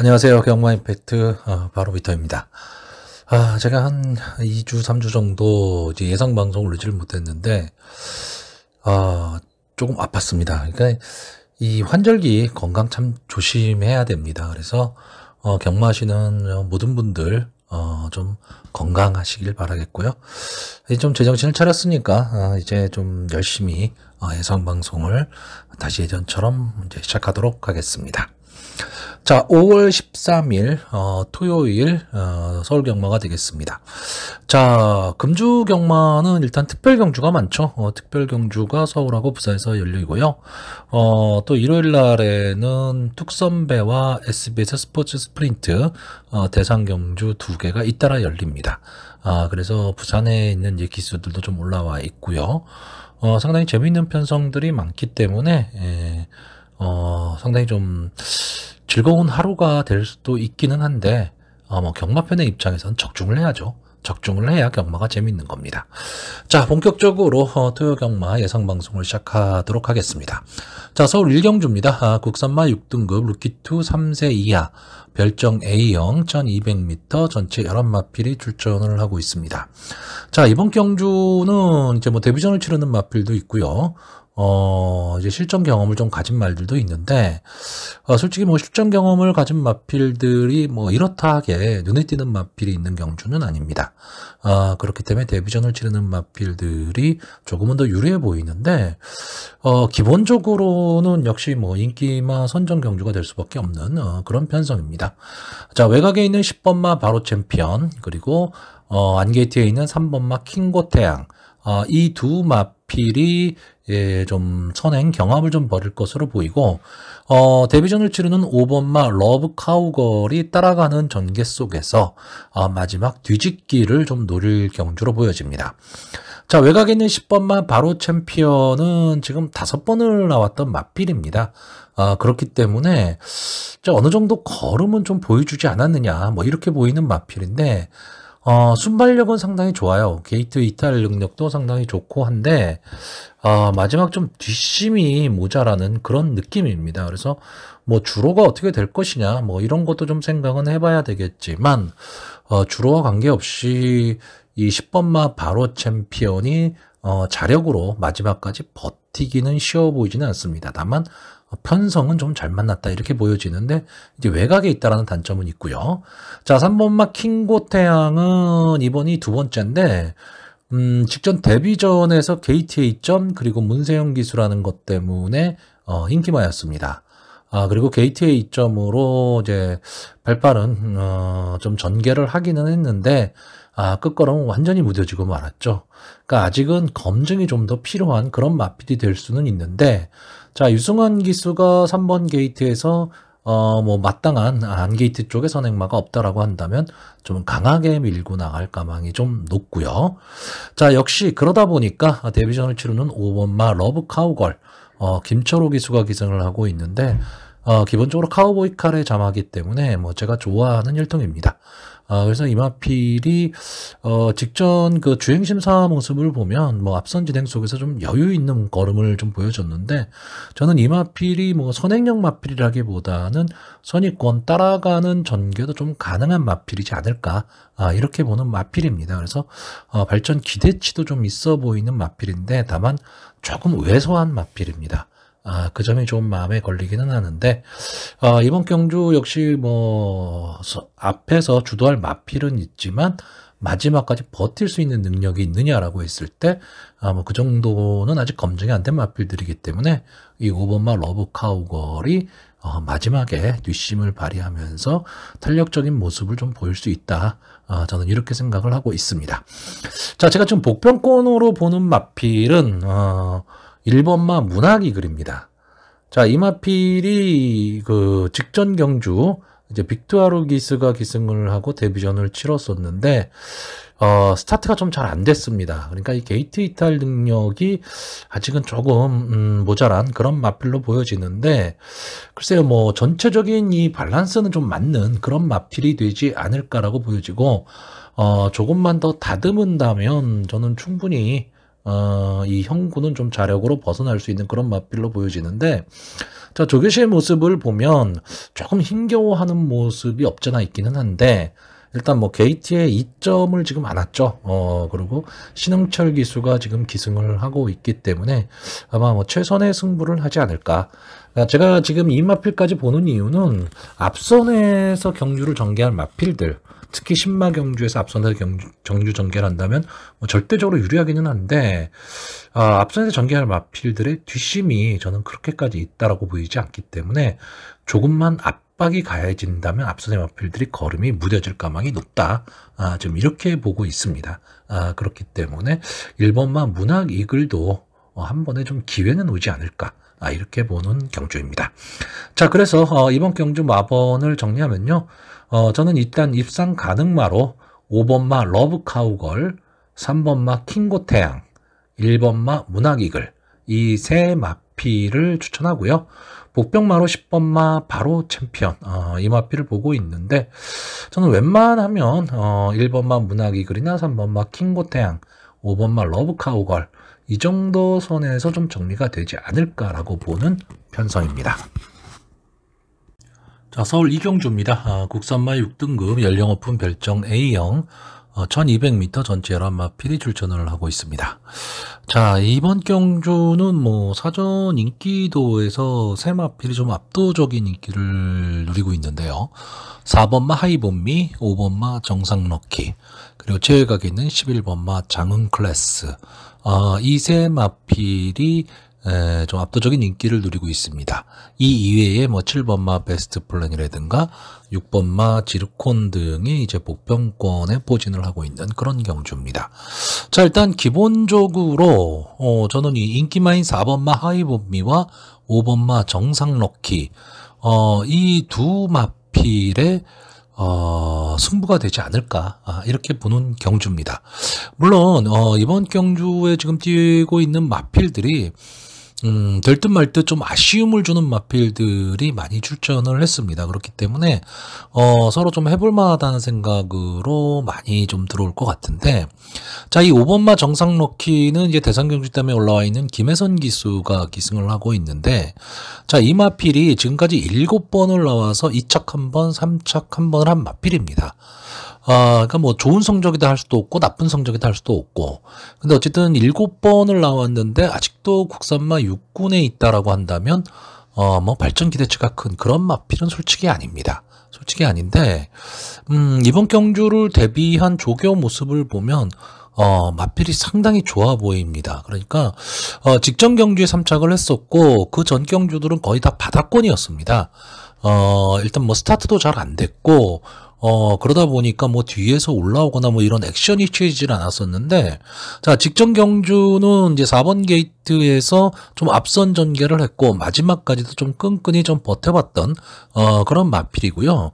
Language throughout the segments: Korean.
안녕하세요. 경마 임팩트 바로미터입니다. 제가 한 2주, 3주 정도 이제 예상 방송을 올리지를 못했는데 조금 아팠습니다. 그러니까 이 환절기 건강 참 조심해야 됩니다. 그래서 경마하시는 모든 분들 좀 건강하시길 바라겠고요. 이제 좀 제정신을 차렸으니까 이제 좀 열심히 예상 방송을 다시 예전처럼 이제 시작하도록 하겠습니다. 자, 5월 13일 토요일 서울 경마가 되겠습니다. 자, 금주 경마는 일단 특별 경주가 많죠. 특별 경주가 서울하고 부산에서 열리고요. 또 일요일 날에는 툭선배와 SBS 스포츠 스프린트 대상 경주 2개가 잇따라 열립니다. 그래서 부산에 있는 이제 기수들도 좀 올라와 있고요. 상당히 재미있는 편성들이 많기 때문에 상당히 좀 즐거운 하루가 될 수도 있기는 한데 뭐 경마편의 입장에서는 적중을 해야죠. 적중을 해야 경마가 재밌는 겁니다. 자, 본격적으로 토요 경마 예상 방송을 시작하도록 하겠습니다. 자, 서울 1경주입니다. 국산마 6등급 루키2 3세 이하 별정 A형 1200m 전체 11마필이 출전을 하고 있습니다. 자, 이번 경주는 이제 뭐 데뷔전을 치르는 마필도 있고요. 이제 실전 경험을 좀 가진 말들도 있는데, 솔직히 뭐 실전 경험을 가진 마필들이 뭐 이렇다 하게 눈에 띄는 마필이 있는 경주는 아닙니다. 그렇기 때문에 데뷔전을 치르는 마필들이 조금은 더 유리해 보이는데, 기본적으로는 역시 뭐 인기마 선정 경주가 될 수밖에 없는 그런 편성입니다. 자, 외곽에 있는 10번마 바로 챔피언, 그리고 안게이트에 있는 3번마 킹고태양, 이 두 마필이 좀 선행 경합을 좀 벌일 것으로 보이고, 데뷔전을 치르는 5번마 러브 카우걸이 따라가는 전개 속에서 마지막 뒤집기를 좀 노릴 경주로 보여집니다. 자, 외곽에 있는 10번마 바로 챔피언은 지금 5번을 나왔던 마필입니다. 그렇기 때문에 어느 정도 걸음은 좀 보여주지 않았느냐, 뭐 이렇게 보이는 마필인데, 순발력은 상당히 좋아요. 게이트 이탈 능력도 상당히 좋고 한데, 마지막 좀 뒷심이 모자라는 그런 느낌입니다. 그래서 뭐 주로가 어떻게 될 것이냐, 뭐 이런 것도 좀 생각은 해봐야 되겠지만, 주로와 관계없이 이 10번마 바로 챔피언이 자력으로 마지막까지 버티기는 쉬워 보이지는 않습니다. 다만 편성은 좀 잘 만났다 이렇게 보여지는데 이제 외곽에 있다라는 단점은 있고요. 자, 3번마 킹고태양은 이번이 두 번째인데 직전 데뷔전에서 게이트 A점 그리고 문세영 기수라는 것 때문에 인기마였습니다. 그리고 게이트 A점으로 이제 발빠른 좀 전개를 하기는 했는데 끝걸음은 완전히 무뎌지고 말았죠. 그러니까 아직은 검증이 좀 더 필요한 그런 마필이 될 수는 있는데, 자, 유승환 기수가 3번 게이트에서 뭐 마땅한 안게이트 쪽에 선행마가 없다라고 한다면 좀 강하게 밀고 나갈 가망이 좀 높고요. 자, 역시 그러다 보니까 데뷔전을 치르는 5번마 러브 카우걸 김철호 기수가 기승을 하고 있는데, 기본적으로 카우보이 칼의 자마기 때문에 뭐 제가 좋아하는 혈통입니다. 그래서 이 마필이 직전 그 주행심사 모습을 보면 뭐 앞선 진행 속에서 좀 여유 있는 걸음을 좀 보여줬는데, 저는 이 마필이 뭐 선행력 마필이라기보다는 선입권 따라가는 전개도 좀 가능한 마필이지 않을까, 이렇게 보는 마필입니다. 그래서 발전 기대치도 좀 있어 보이는 마필인데 다만 조금 왜소한 마필입니다. 그 점이 좀 마음에 걸리기는 하는데, 이번 경주 역시 뭐, 앞에서 주도할 마필은 있지만, 마지막까지 버틸 수 있는 능력이 있느냐라고 했을 때, 뭐, 그 정도는 아직 검증이 안 된 마필들이기 때문에, 이 5번마 러브 카우걸이, 마지막에 뒷심을 발휘하면서 탄력적인 모습을 좀 보일 수 있다. 저는 이렇게 생각을 하고 있습니다. 자, 제가 지금 복병권으로 보는 마필은, 1번마 문학이 그립니다. 자, 이 마필이 그 직전 경주 이제 빅투아루 기스가 기승을 하고 데뷔전을 치렀었는데 스타트가 좀 잘 안 됐습니다. 그러니까 이 게이트 이탈 능력이 아직은 조금 모자란 그런 마필로 보여지는데, 글쎄요, 뭐 전체적인 이 밸런스는 좀 맞는 그런 마필이 되지 않을까라고 보여지고, 조금만 더 다듬은다면 저는 충분히 이 형구는 좀 자력으로 벗어날 수 있는 그런 맞필로 보여지는데, 자, 조계시의 모습을 보면 조금 힘겨워하는 모습이 없잖아 있기는 한데, 일단 뭐 게이트에 2점을 지금 안 왔죠. 그리고 신흥철 기수가 지금 기승을 하고 있기 때문에 아마 뭐 최선의 승부를 하지 않을까. 제가 지금 이 마필까지 보는 이유는 앞선에서 경주를 전개할 마필들, 특히 신마 경주에서 앞선에서 경주 전개를 한다면 뭐 절대적으로 유리하기는 한데, 앞선에서 전개할 마필들의 뒷심이 저는 그렇게까지 있다라고 보이지 않기 때문에 조금만 압박이 가해진다면 앞선의 마필들이 걸음이 무뎌질 가망이 높다. 지금 이렇게 보고 있습니다. 그렇기 때문에 1번마 문학 이글도 한 번에 좀 기회는 오지 않을까. 이렇게 보는 경주입니다. 자, 그래서 이번 경주 마번을 정리하면요. 저는 일단 입상 가능마로 5번마 러브 카우걸, 3번마 킹고태양, 1번마 문학이글, 이 세 마필을 추천하고요. 복병마로 10번마 바로 챔피언, 이 마필을 보고 있는데, 저는 웬만하면 1번마 문학이글이나 3번마 킹고태양, 5번마 러브 카우걸, 이 정도 선에서 좀 정리가 되지 않을까라고 보는 편성입니다. 자, 서울 이경주입니다. 국산마 6등급 연령 오픈 별정 A형 1200m 전체 11마필이 출전을 하고 있습니다. 자, 이번 경주는 뭐 사전 인기도에서 세 마필이 좀 압도적인 인기를 누리고 있는데요. 4번마 하이본미, 5번마 정상럭키, 그리고 제외각에 있는 11번마 장흥클래스, 이 세 마필이 좀 압도적인 인기를 누리고 있습니다. 이 이외에 뭐 7번마 베스트 플랜이라든가 6번마 지르콘 등이 이제 복병권에 포진을 하고 있는 그런 경주입니다. 자, 일단 기본적으로 저는 이 인기마인 4번마 하이본미와 5번마 정상럭키, 이 두 마필의 승부가 되지 않을까, 이렇게 보는 경주입니다. 물론 이번 경주에 지금 뛰고 있는 마필들이 될 듯 말 듯 좀 아쉬움을 주는 마필들이 많이 출전을 했습니다. 그렇기 때문에 서로 좀 해볼 만하다는 생각으로 많이 좀 들어올 것 같은데, 자, 이 5번마 정상럭키는 이제 대상경주 때문에 올라와 있는 김혜선 기수가 기승을 하고 있는데, 자, 이 마필이 지금까지 7번을 나와서 2착 1번, 3착 1번을 한 마필입니다. 그러니까 뭐 좋은 성적이다 할 수도 없고 나쁜 성적이다 할 수도 없고, 근데 어쨌든 7번을 나왔는데 아직도 국산마 6군에 있다라고 한다면 뭐 발전 기대치가 큰 그런 마필은 솔직히 아닙니다. 솔직히 아닌데, 이번 경주를 대비한 조교 모습을 보면 마필이 상당히 좋아 보입니다. 그러니까 직전 경주에 3착을 했었고 그 전 경주들은 거의 다 바닥권이었습니다. 일단 뭐 스타트도 잘 안 됐고, 그러다 보니까 뭐 뒤에서 올라오거나 뭐 이런 액션이 취해지질 않았었는데, 자, 직전 경주는 이제 4번 게이트에서 좀 앞선 전개를 했고, 마지막까지도 좀 끈끈이 좀 버텨봤던, 그런 마필이고요.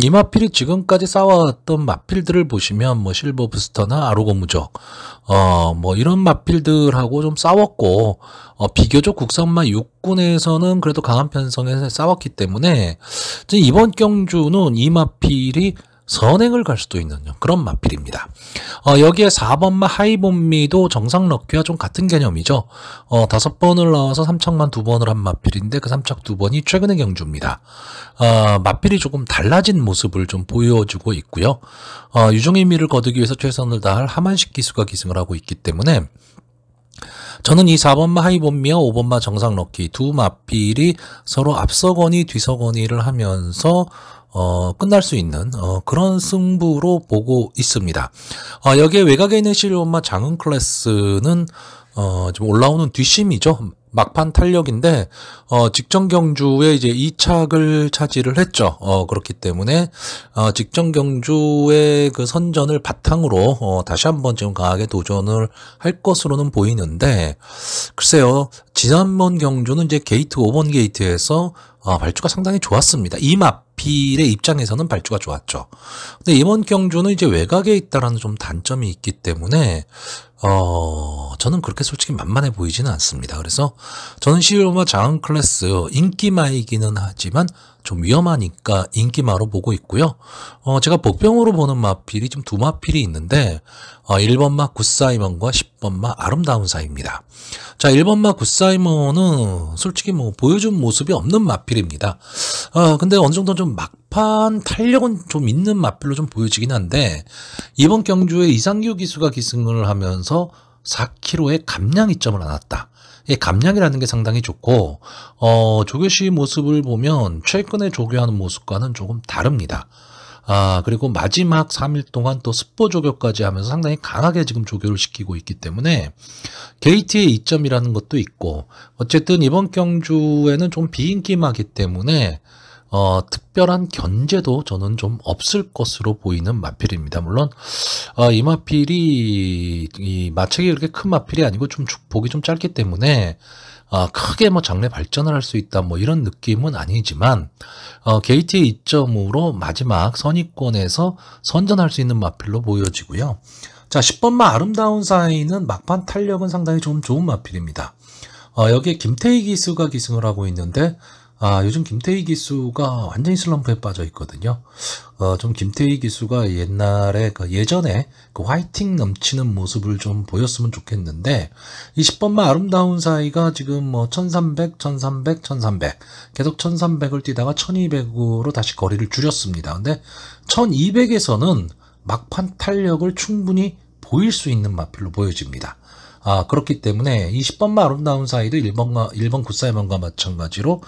이 마필이 지금까지 싸워왔던 마필들을 보시면 뭐 실버 부스터나 아로고 무적, 뭐 이런 마필들하고 좀 싸웠고, 비교적 국산마 6군에서는 그래도 강한 편성에서 싸웠기 때문에 이번 경주는 이 마필이 선행을 갈 수도 있는 그런 마필입니다. 여기에 4번마 하이본미도 정상럭키와 좀 같은 개념이죠. 5번을 나와서 3착만 2번을 한 마필인데 그 3착 2번이 최근의 경주입니다. 마필이 조금 달라진 모습을 좀 보여주고 있고요. 유종의 미를 거두기 위해서 최선을 다할 하만식 기수가 기승을 하고 있기 때문에 저는 이 4번마 하이본미와 5번마 정상럭키 두 마필이 서로 앞서거니 뒤서거니를 하면서 끝날 수 있는 그런 승부로 보고 있습니다. 여기에 외곽에 있는 11번마 장흥클래스는 좀 올라오는 뒷심이죠. 막판 탄력인데 직전 경주에 이제 2착을 차지를 했죠. 그렇기 때문에 직전 경주의 그 선전을 바탕으로 다시 한번 지금 강하게 도전을 할 것으로는 보이는데, 글쎄요, 지난번 경주는 이제 게이트 5번 게이트에서 발주가 상당히 좋았습니다. 이 마필의 입장에서는 발주가 좋았죠. 근데 이번 경주는 이제 외곽에 있다라는 좀 단점이 있기 때문에 저는 그렇게 솔직히 만만해 보이지는 않습니다. 그래서 저는 11번마 장안 클래스 인기마이기는 하지만 좀 위험하니까 인기마로 보고 있고요. 제가 복병으로 보는 마필이 좀 두 마필이 있는데 1번마 굿사이먼과 10번마 아름다운 사이입니다. 자, 1번마 굿사이먼은 솔직히 뭐 보여준 모습이 없는 마필입니다. 근데 어느 정도 좀 막판 탄력은 좀 있는 마필로 좀 보여지긴 한데 이번 경주에 이상규 기수가 기승을 하면서 4kg의 감량 이점을 안았다. 이 감량이라는 게 상당히 좋고 조교시 모습을 보면 최근에 조교하는 모습과는 조금 다릅니다. 그리고 마지막 3일 동안 또 습보 조교까지 하면서 상당히 강하게 지금 조교를 시키고 있기 때문에 게이트의 이점이라는 것도 있고 어쨌든 이번 경주에는 좀 비인기마기 때문에 특별한 견제도 저는 좀 없을 것으로 보이는 마필입니다. 물론 이 마필이 이 마책이 그렇게 큰 마필이 아니고 좀 보기 좀 짧기 때문에 크게 뭐 장래 발전을 할 수 있다 뭐 이런 느낌은 아니지만 게이트의 이점으로 마지막 선입권에서 선전할 수 있는 마필로 보여지고요. 자, 10번마 아름다운 사이는 막판 탄력은 상당히 좀 좋은 마필입니다. 여기에 김태희 기수가 기승을 하고 있는데 요즘 김태희 기수가 완전히 슬럼프에 빠져 있거든요. 좀 김태희 기수가 옛날에 예전에 그 화이팅 넘치는 모습을 좀 보였으면 좋겠는데 이 10번마 아름다운 사이가 지금 뭐 1300, 1300, 1300 계속 1300을 뛰다가 1200으로 다시 거리를 줄였습니다. 근데 1200에서는 막판 탄력을 충분히 보일 수 있는 마필로 보여집니다. 그렇기 때문에 이 10번마 아름다운 사이도 1번 굿사이먼과 마찬가지로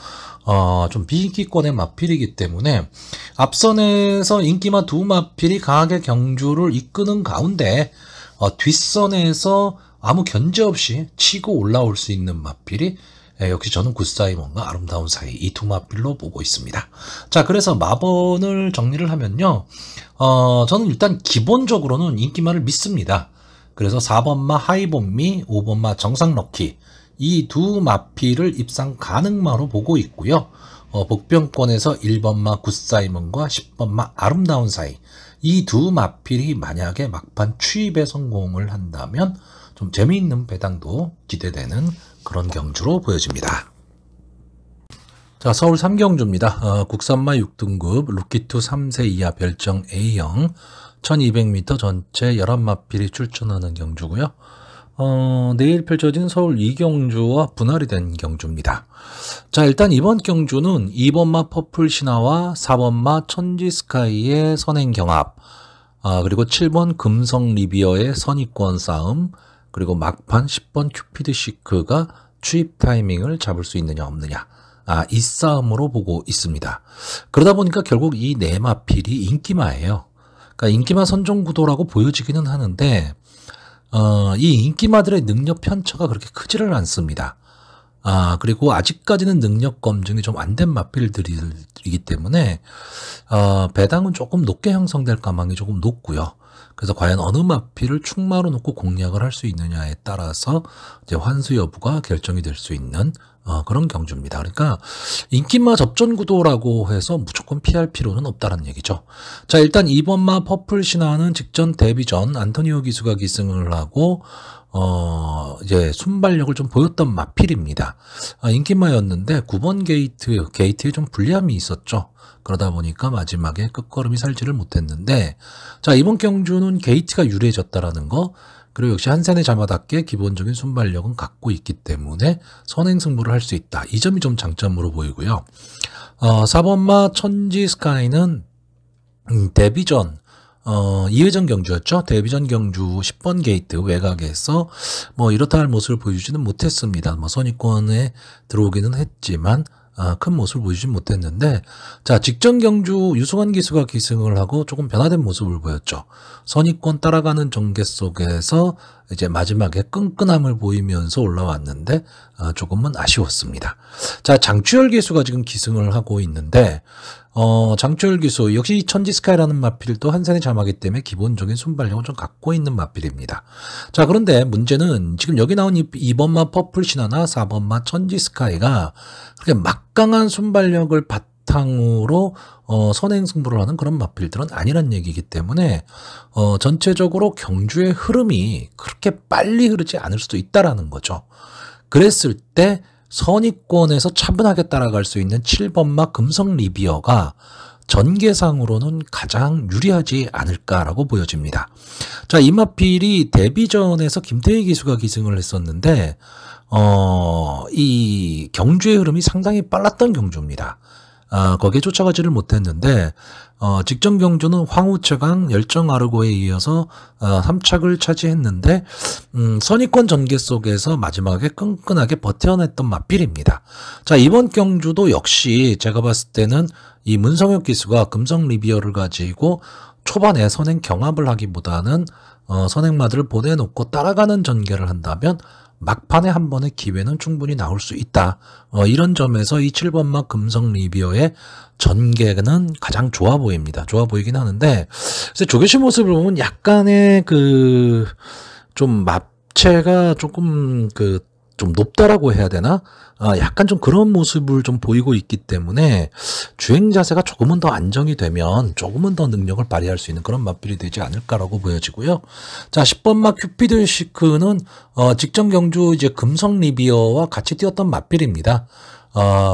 좀 비인기권의 마필이기 때문에 앞선에서 인기마 두 마필이 강하게 경주를 이끄는 가운데 뒷선에서 아무 견제 없이 치고 올라올 수 있는 마필이 역시 저는 굿사이먼과 아름다운 사이 이 두 마필로 보고 있습니다. 자, 그래서 마번을 정리를 하면요. 저는 일단 기본적으로는 인기마를 믿습니다. 그래서 4번마 하이본미, 5번마 정상럭키 이 두 마필을 입상 가능마로 보고 있고요. 복병권에서 1번마 굿사이먼과 10번마 아름다운 사이 이 두 마필이 만약에 막판 추입에 성공을 한다면 좀 재미있는 배당도 기대되는 그런 경주로 보여집니다. 자, 서울 3경주입니다. 국산마 6등급 루키2 3세 이하 별정 A형 1200m 전체 11마필이 출전하는 경주고요. 내일 펼쳐진 서울 2경주와 분할이 된 경주입니다. 자, 일단 이번 경주는 2번마 퍼플 신화와 4번마 천지스카이의 선행 경합, 그리고 7번 금성 리비어의 선입권 싸움, 그리고 막판 10번 큐피드 시크가 추입 타이밍을 잡을 수 있느냐 없느냐, 이 싸움으로 보고 있습니다. 그러다 보니까 결국 이 네 마필이 인기마예요. 그러니까 인기마 선종 구도라고 보여지기는 하는데 이 인기마들의 능력 편차가 그렇게 크지를 않습니다. 그리고 아직까지는 능력 검증이 좀 안 된 마필들이기 때문에 배당은 조금 높게 형성될 가망이 조금 높고요. 그래서 과연 어느 마필을 축마로 놓고 공략을 할 수 있느냐에 따라서 이제 환수 여부가 결정이 될 수 있는 그런 경주입니다. 그러니까 인기마 접전 구도라고 해서 무조건 피할 필요는 없다는 얘기죠. 자, 일단 2번마 퍼플 신화는 직전 데뷔 전 안토니오 기수가 기승을 하고 이제 순발력을 좀 보였던 마필입니다. 인기마였는데 9번 게이트에 좀 불리함이 있었죠. 그러다 보니까 마지막에 끝걸음이 살지를 못했는데, 자, 이번 경주는 게이트가 유리해졌다라는 거, 그리고 역시 한센의 자마답게 기본적인 순발력은 갖고 있기 때문에 선행 승부를 할 수 있다. 이 점이 좀 장점으로 보이고요. 4번마 천지 스카이는 데뷔 전 2회전 경주였죠. 데뷔전 경주 10번 게이트 외곽에서 뭐 이렇다 할 모습을 보여주지는 못했습니다. 뭐 선입권에 들어오기는 했지만 큰 모습을 보여주지 못했는데, 자, 직전 경주 유승환 기수가 기승을 하고 조금 변화된 모습을 보였죠. 선입권 따라가는 전개 속에서 이제 마지막에 끈끈함을 보이면서 올라왔는데 조금은 아쉬웠습니다. 자, 장추열 기수가 지금 기승을 하고 있는데 장추열 기수 역시 천지스카이라는 마필도 한산이 자마기 때문에 기본적인 순발력을 좀 갖고 있는 마필입니다. 자, 그런데 문제는 지금 여기 나온 2번마 퍼플 신화나 4번마 천지스카이가 그렇게 막강한 순발력을 바탕으로 선행 승부를 하는 그런 마필들은 아니란 얘기이기 때문에 전체적으로 경주의 흐름이 그렇게 빨리 흐르지 않을 수도 있다라는 거죠. 그랬을 때 선의권에서 차분하게 따라갈 수 있는 7번마 금성 리비어가 전개상으로는 가장 유리하지 않을까라고 보여집니다. 자, 이 마필이 데뷔전에서 김태희 기수가 기승을 했었는데 이 경주의 흐름이 상당히 빨랐던 경주입니다. 거기에 쫓아가지를 못했는데 직전 경주는 황우채강 열정아르고에 이어서 3착을 차지했는데 선의권 전개 속에서 마지막에 끈끈하게 버텨냈던 마필입니다. 자, 이번 경주도 역시 제가 봤을 때는 이 문성혁 기수가 금성 리비어를 가지고 초반에 선행 경합을 하기보다는 선행마들을 보내놓고 따라가는 전개를 한다면 막판에 한 번의 기회는 충분히 나올 수 있다. 이런 점에서 이 7번마 금성 리비어의 전개는 가장 좋아 보입니다. 좋아 보이긴 하는데, 그래서 조교시 모습을 보면 약간의 좀 맙체가 조금 좀 높다라고 해야 되나? 약간 좀 그런 모습을 좀 보이고 있기 때문에 주행 자세가 조금은 더 안정이 되면 조금은 더 능력을 발휘할 수 있는 그런 마필이 되지 않을까라고 보여지고요. 자, 10번마 큐피드 시크는 직전 경주 이제 금성 리비어와 같이 뛰었던 마필입니다.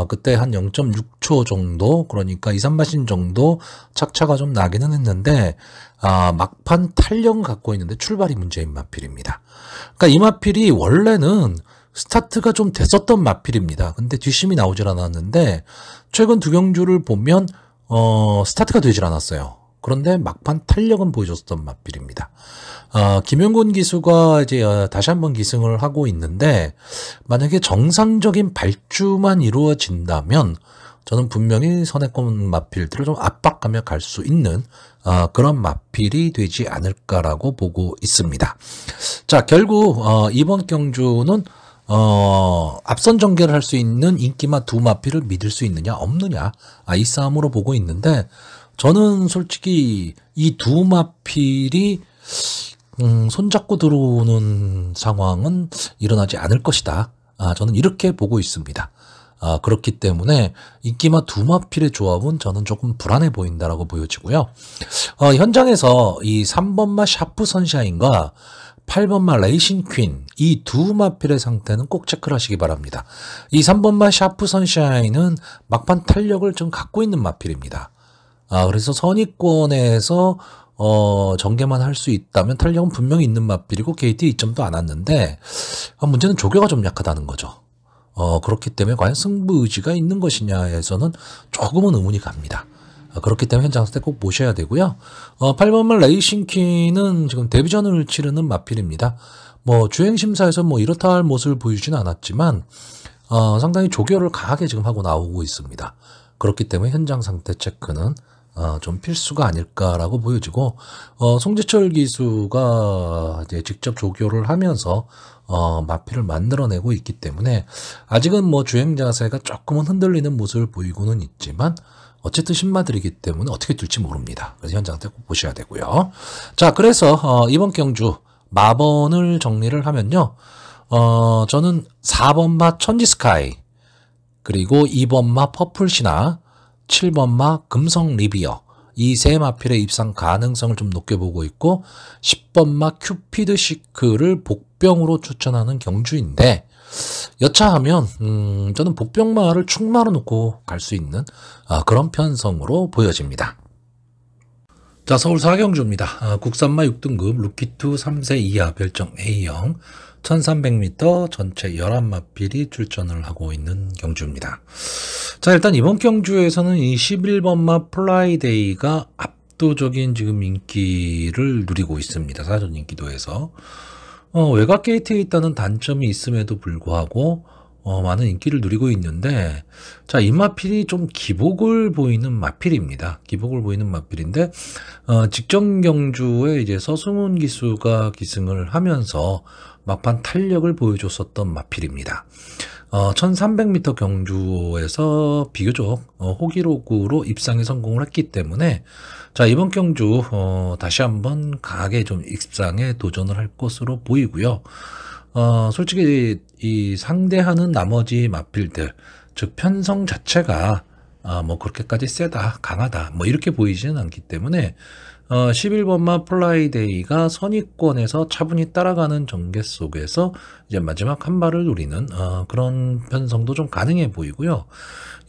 그때 한 0.6초 정도, 그러니까 2, 3마신 정도 착차가 좀 나기는 했는데, 막판 탄력을 갖고 있는데 출발이 문제인 마필입니다. 그러니까 이 마필이 원래는 스타트가 좀 됐었던 마필입니다. 근데 뒷심이 나오질 않았는데, 최근 두 경주를 보면, 스타트가 되질 않았어요. 그런데 막판 탄력은 보여줬던 마필입니다. 김영곤 기수가 이제 다시 한번 기승을 하고 있는데, 만약에 정상적인 발주만 이루어진다면 저는 분명히 선행권 마필들을 좀 압박하며 갈 수 있는 그런 마필이 되지 않을까라고 보고 있습니다. 자, 결국 이번 경주는 앞선 전개를 할 수 있는 인기마 두 마필을 믿을 수 있느냐 없느냐, 이 싸움으로 보고 있는데, 저는 솔직히 이 두 마필이 손잡고 들어오는 상황은 일어나지 않을 것이다. 저는 이렇게 보고 있습니다. 그렇기 때문에 인기마 두 마필의 조합은 저는 조금 불안해 보인다라고 보여지고요. 현장에서 이 3번마 샤프 선샤인과 8번마 레이싱 퀸, 이 두 마필의 상태는 꼭 체크를 하시기 바랍니다. 이 3번마 샤프 선샤인은 막판 탄력을 좀 갖고 있는 마필입니다. 그래서 선의권에서 전개만 할 수 있다면 탄력은 분명히 있는 마필이고 KT 2점도 안 왔는데, 문제는 조교가 좀 약하다는 거죠. 그렇기 때문에 과연 승부 의지가 있는 것이냐에서는 조금은 의문이 갑니다. 그렇기 때문에 현장 때 꼭 보셔야 되고요. 8번만 레이싱키는 지금 데뷔전을 치르는 마필입니다. 주행심사에서 이렇다 할 모습을 보이지는 않았지만, 상당히 조교를 강하게 지금 하고 나오고 있습니다. 그렇기 때문에 현장 상태 체크는 좀 필수가 아닐까라고 보여지고, 송지철 기수가 이제 직접 조교를 하면서 마필을 만들어내고 있기 때문에 아직은 주행 자세가 조금은 흔들리는 모습을 보이고는 있지만, 어쨌든 신마들이기 때문에 어떻게 될지 모릅니다. 그래서 현장 때 꼭 보셔야 되고요. 자, 그래서 이번 경주 마번을 정리를 하면요, 저는 4번마 천지스카이, 그리고 2번마 퍼플시나, 7번마 금성 리비어, 이 세 마필의 입상 가능성을 좀 높게 보고 있고, 10번마 큐피드 시크를 복병으로 추천하는 경주인데, 여차하면 저는 복병마를 충마로 놓고 갈 수 있는 그런 편성으로 보여집니다. 자, 서울 4경주입니다. 국산마 6등급 루키2 3세 이하 별정 A형 1300m 전체 11마필이 출전을 하고 있는 경주입니다. 자, 일단 이번 경주에서는 이 11번마 플라이데이가 압도적인 지금 인기를 누리고 있습니다. 사전 인기도에서. 외곽 게이트에 있다는 단점이 있음에도 불구하고 많은 인기를 누리고 있는데, 자, 이 마필이 좀 기복을 보이는 마필입니다. 기복을 보이는 마필인데, 직전 경주에 이제 서승훈 기수가 기승을 하면서 막판 탄력을 보여줬었던 마필입니다. 1300m 경주에서 비교적 호기록으로 입상에 성공을 했기 때문에, 자, 이번 경주 다시 한번 강하게 좀 입상에 도전을 할 것으로 보이고요. 솔직히 이 상대하는 나머지 마필들, 즉 편성 자체가 뭐 그렇게까지 세다, 강하다, 뭐 이렇게 보이지는 않기 때문에 11번마 플라이데이가 선의권에서 차분히 따라가는 전개 속에서 이제 마지막 한 발을 노리는 그런 편성도 좀 가능해 보이고요.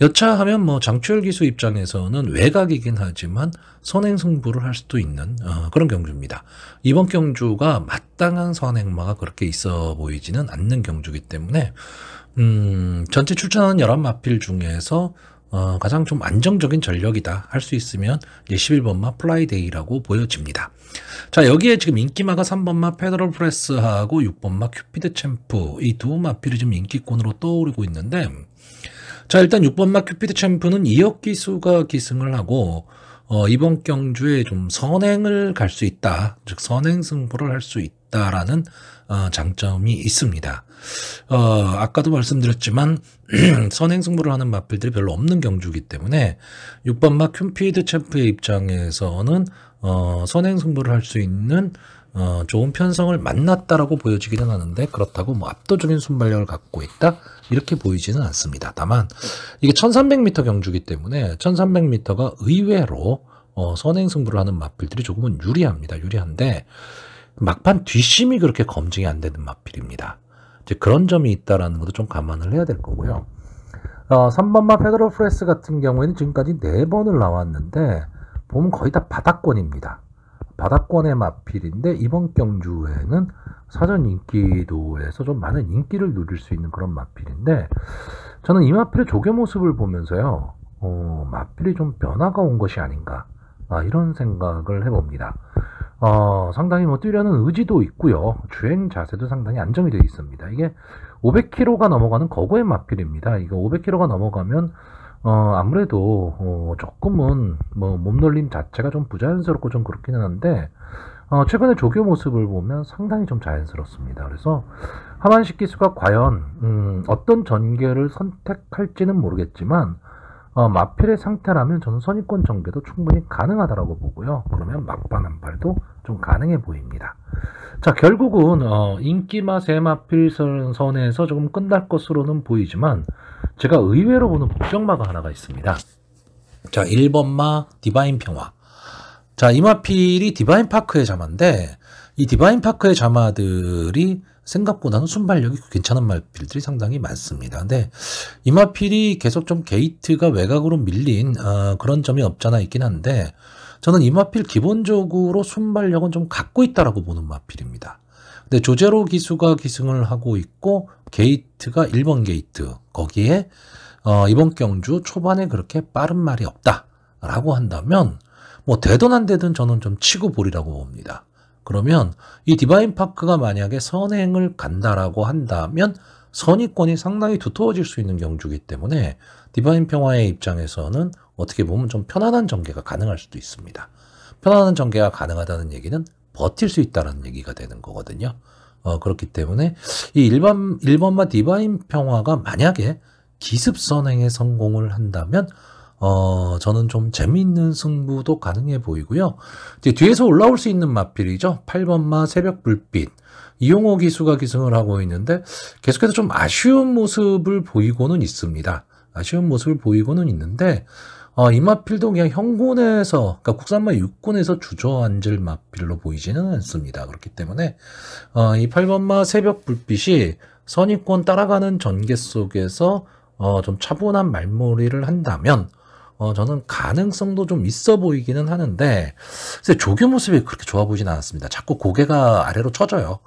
여차하면 뭐 장추열 기수 입장에서는 외곽이긴 하지만 선행승부를 할 수도 있는 그런 경주입니다. 이번 경주가 마땅한 선행마가 그렇게 있어 보이지는 않는 경주이기 때문에 전체 출전하는 11마필 중에서 가장 좀 안정적인 전력이다 할 수 있으면 이제 11번마 플라이데이라고 보여집니다. 자, 여기에 지금 인기마가 3번마 페더럴 프레스하고 6번마 큐피드 챔프 이 두 마필이 좀 인기권으로 떠오르고 있는데, 자, 일단 6번마 큐피드 챔프는 이역 기수가 기승을 하고 이번 경주에 좀 선행을 갈 수 있다, 즉 선행 승부를 할 수 있다라는 장점이 있습니다. 아까도 말씀드렸지만 선행 승부를 하는 마필들이 별로 없는 경주이기 때문에 6번마 큐피드 챔프의 입장에서는 선행 승부를 할 수 있는 좋은 편성을 만났다라고 보여지기는 하는데, 그렇다고 뭐 압도적인 순발력을 갖고 있다 이렇게 보이지는 않습니다. 다만 이게 1300m 경주이기 때문에 1300m가 의외로 선행 승부를 하는 마필들이 조금은 유리한데 막판 뒷심이 그렇게 검증이 안 되는 마필입니다. 이제 그런 점이 있다라는 것도 좀 감안을 해야 될 거고요. 3번마 페더럴 프레스 같은 경우에는 지금까지 4번을 나왔는데 보면 거의 다 바닥권입니다. 바닥권의 마필인데 이번 경주에는 사전 인기도에서 좀 많은 인기를 누릴 수 있는 그런 마필인데, 저는 이 마필의 조교 모습을 보면서요, 마필이 좀 변화가 온 것이 아닌가, 이런 생각을 해봅니다. 상당히 뭐 뛰려는 의지도 있고요. 주행 자세도 상당히 안정이 되어 있습니다. 이게 500km가 넘어가는 거구의 마필입니다. 이거 500km가 넘어가면 아무래도 조금은 뭐 몸놀림 자체가 좀 부자연스럽고 좀 그렇기는 한데, 최근에 조교 모습을 보면 상당히 좀 자연스럽습니다. 그래서 하만식 기수가 과연 어떤 전개를 선택할지는 모르겠지만 마필의 상태라면 저는 선입권 전개도 충분히 가능하다라고 보고요. 그러면 막판 한 발도 좀 가능해 보입니다. 자, 결국은 인기마 세 마필 선에서 조금 끝날 것으로는 보이지만 제가 의외로 보는 복정마가 하나가 있습니다. 자, 1번마 디바인 평화. 자, 이 마필이 디바인 파크의 자마인데 이 디바인 파크의 자마들이 생각보다는 순발력이 괜찮은 마필들이 상당히 많습니다. 근데 이 마필이 계속 좀 게이트가 외곽으로 밀린 그런 점이 없잖아 있긴 한데, 저는 이 마필 기본적으로 순발력은 좀 갖고 있다라고 보는 마필입니다. 근데 조제로 기수가 기승을 하고 있고 게이트가 1번 게이트, 거기에 이번 경주 초반에 그렇게 빠른 말이 없다라고 한다면 뭐 되든 안 되든 저는 좀 치고 보리라고 봅니다. 그러면 이 디바인 파크가 만약에 선행을 간다라고 한다면 선의권이 상당히 두터워질 수 있는 경주이기 때문에 디바인 평화의 입장에서는 어떻게 보면 좀 편안한 전개가 가능할 수도 있습니다. 편안한 전개가 가능하다는 얘기는 버틸 수 있다는 얘기가 되는 거거든요. 그렇기 때문에 이 1번마 디바인 평화가 만약에 기습 선행에 성공을 한다면 저는 좀 재미있는 승부도 가능해 보이고요. 이제 뒤에서 올라올 수 있는 마필이죠. 8번마 새벽 불빛. 이용호 기수가 기승을 하고 있는데 계속해서 좀 아쉬운 모습을 보이고는 있습니다. 아쉬운 모습을 보이고는 있는데 이 마필도 그냥 형군에서, 그러니까 국산마 6군에서 주저앉을 마필로 보이지는 않습니다. 그렇기 때문에 이 8번마 새벽 불빛이 선의권 따라가는 전개 속에서 좀 차분한 말몰이를 한다면 저는 가능성도 좀 있어 보이기는 하는데, 글쎄 조교 모습이 그렇게 좋아 보이진 않았습니다. 자꾸 고개가 아래로 처져요.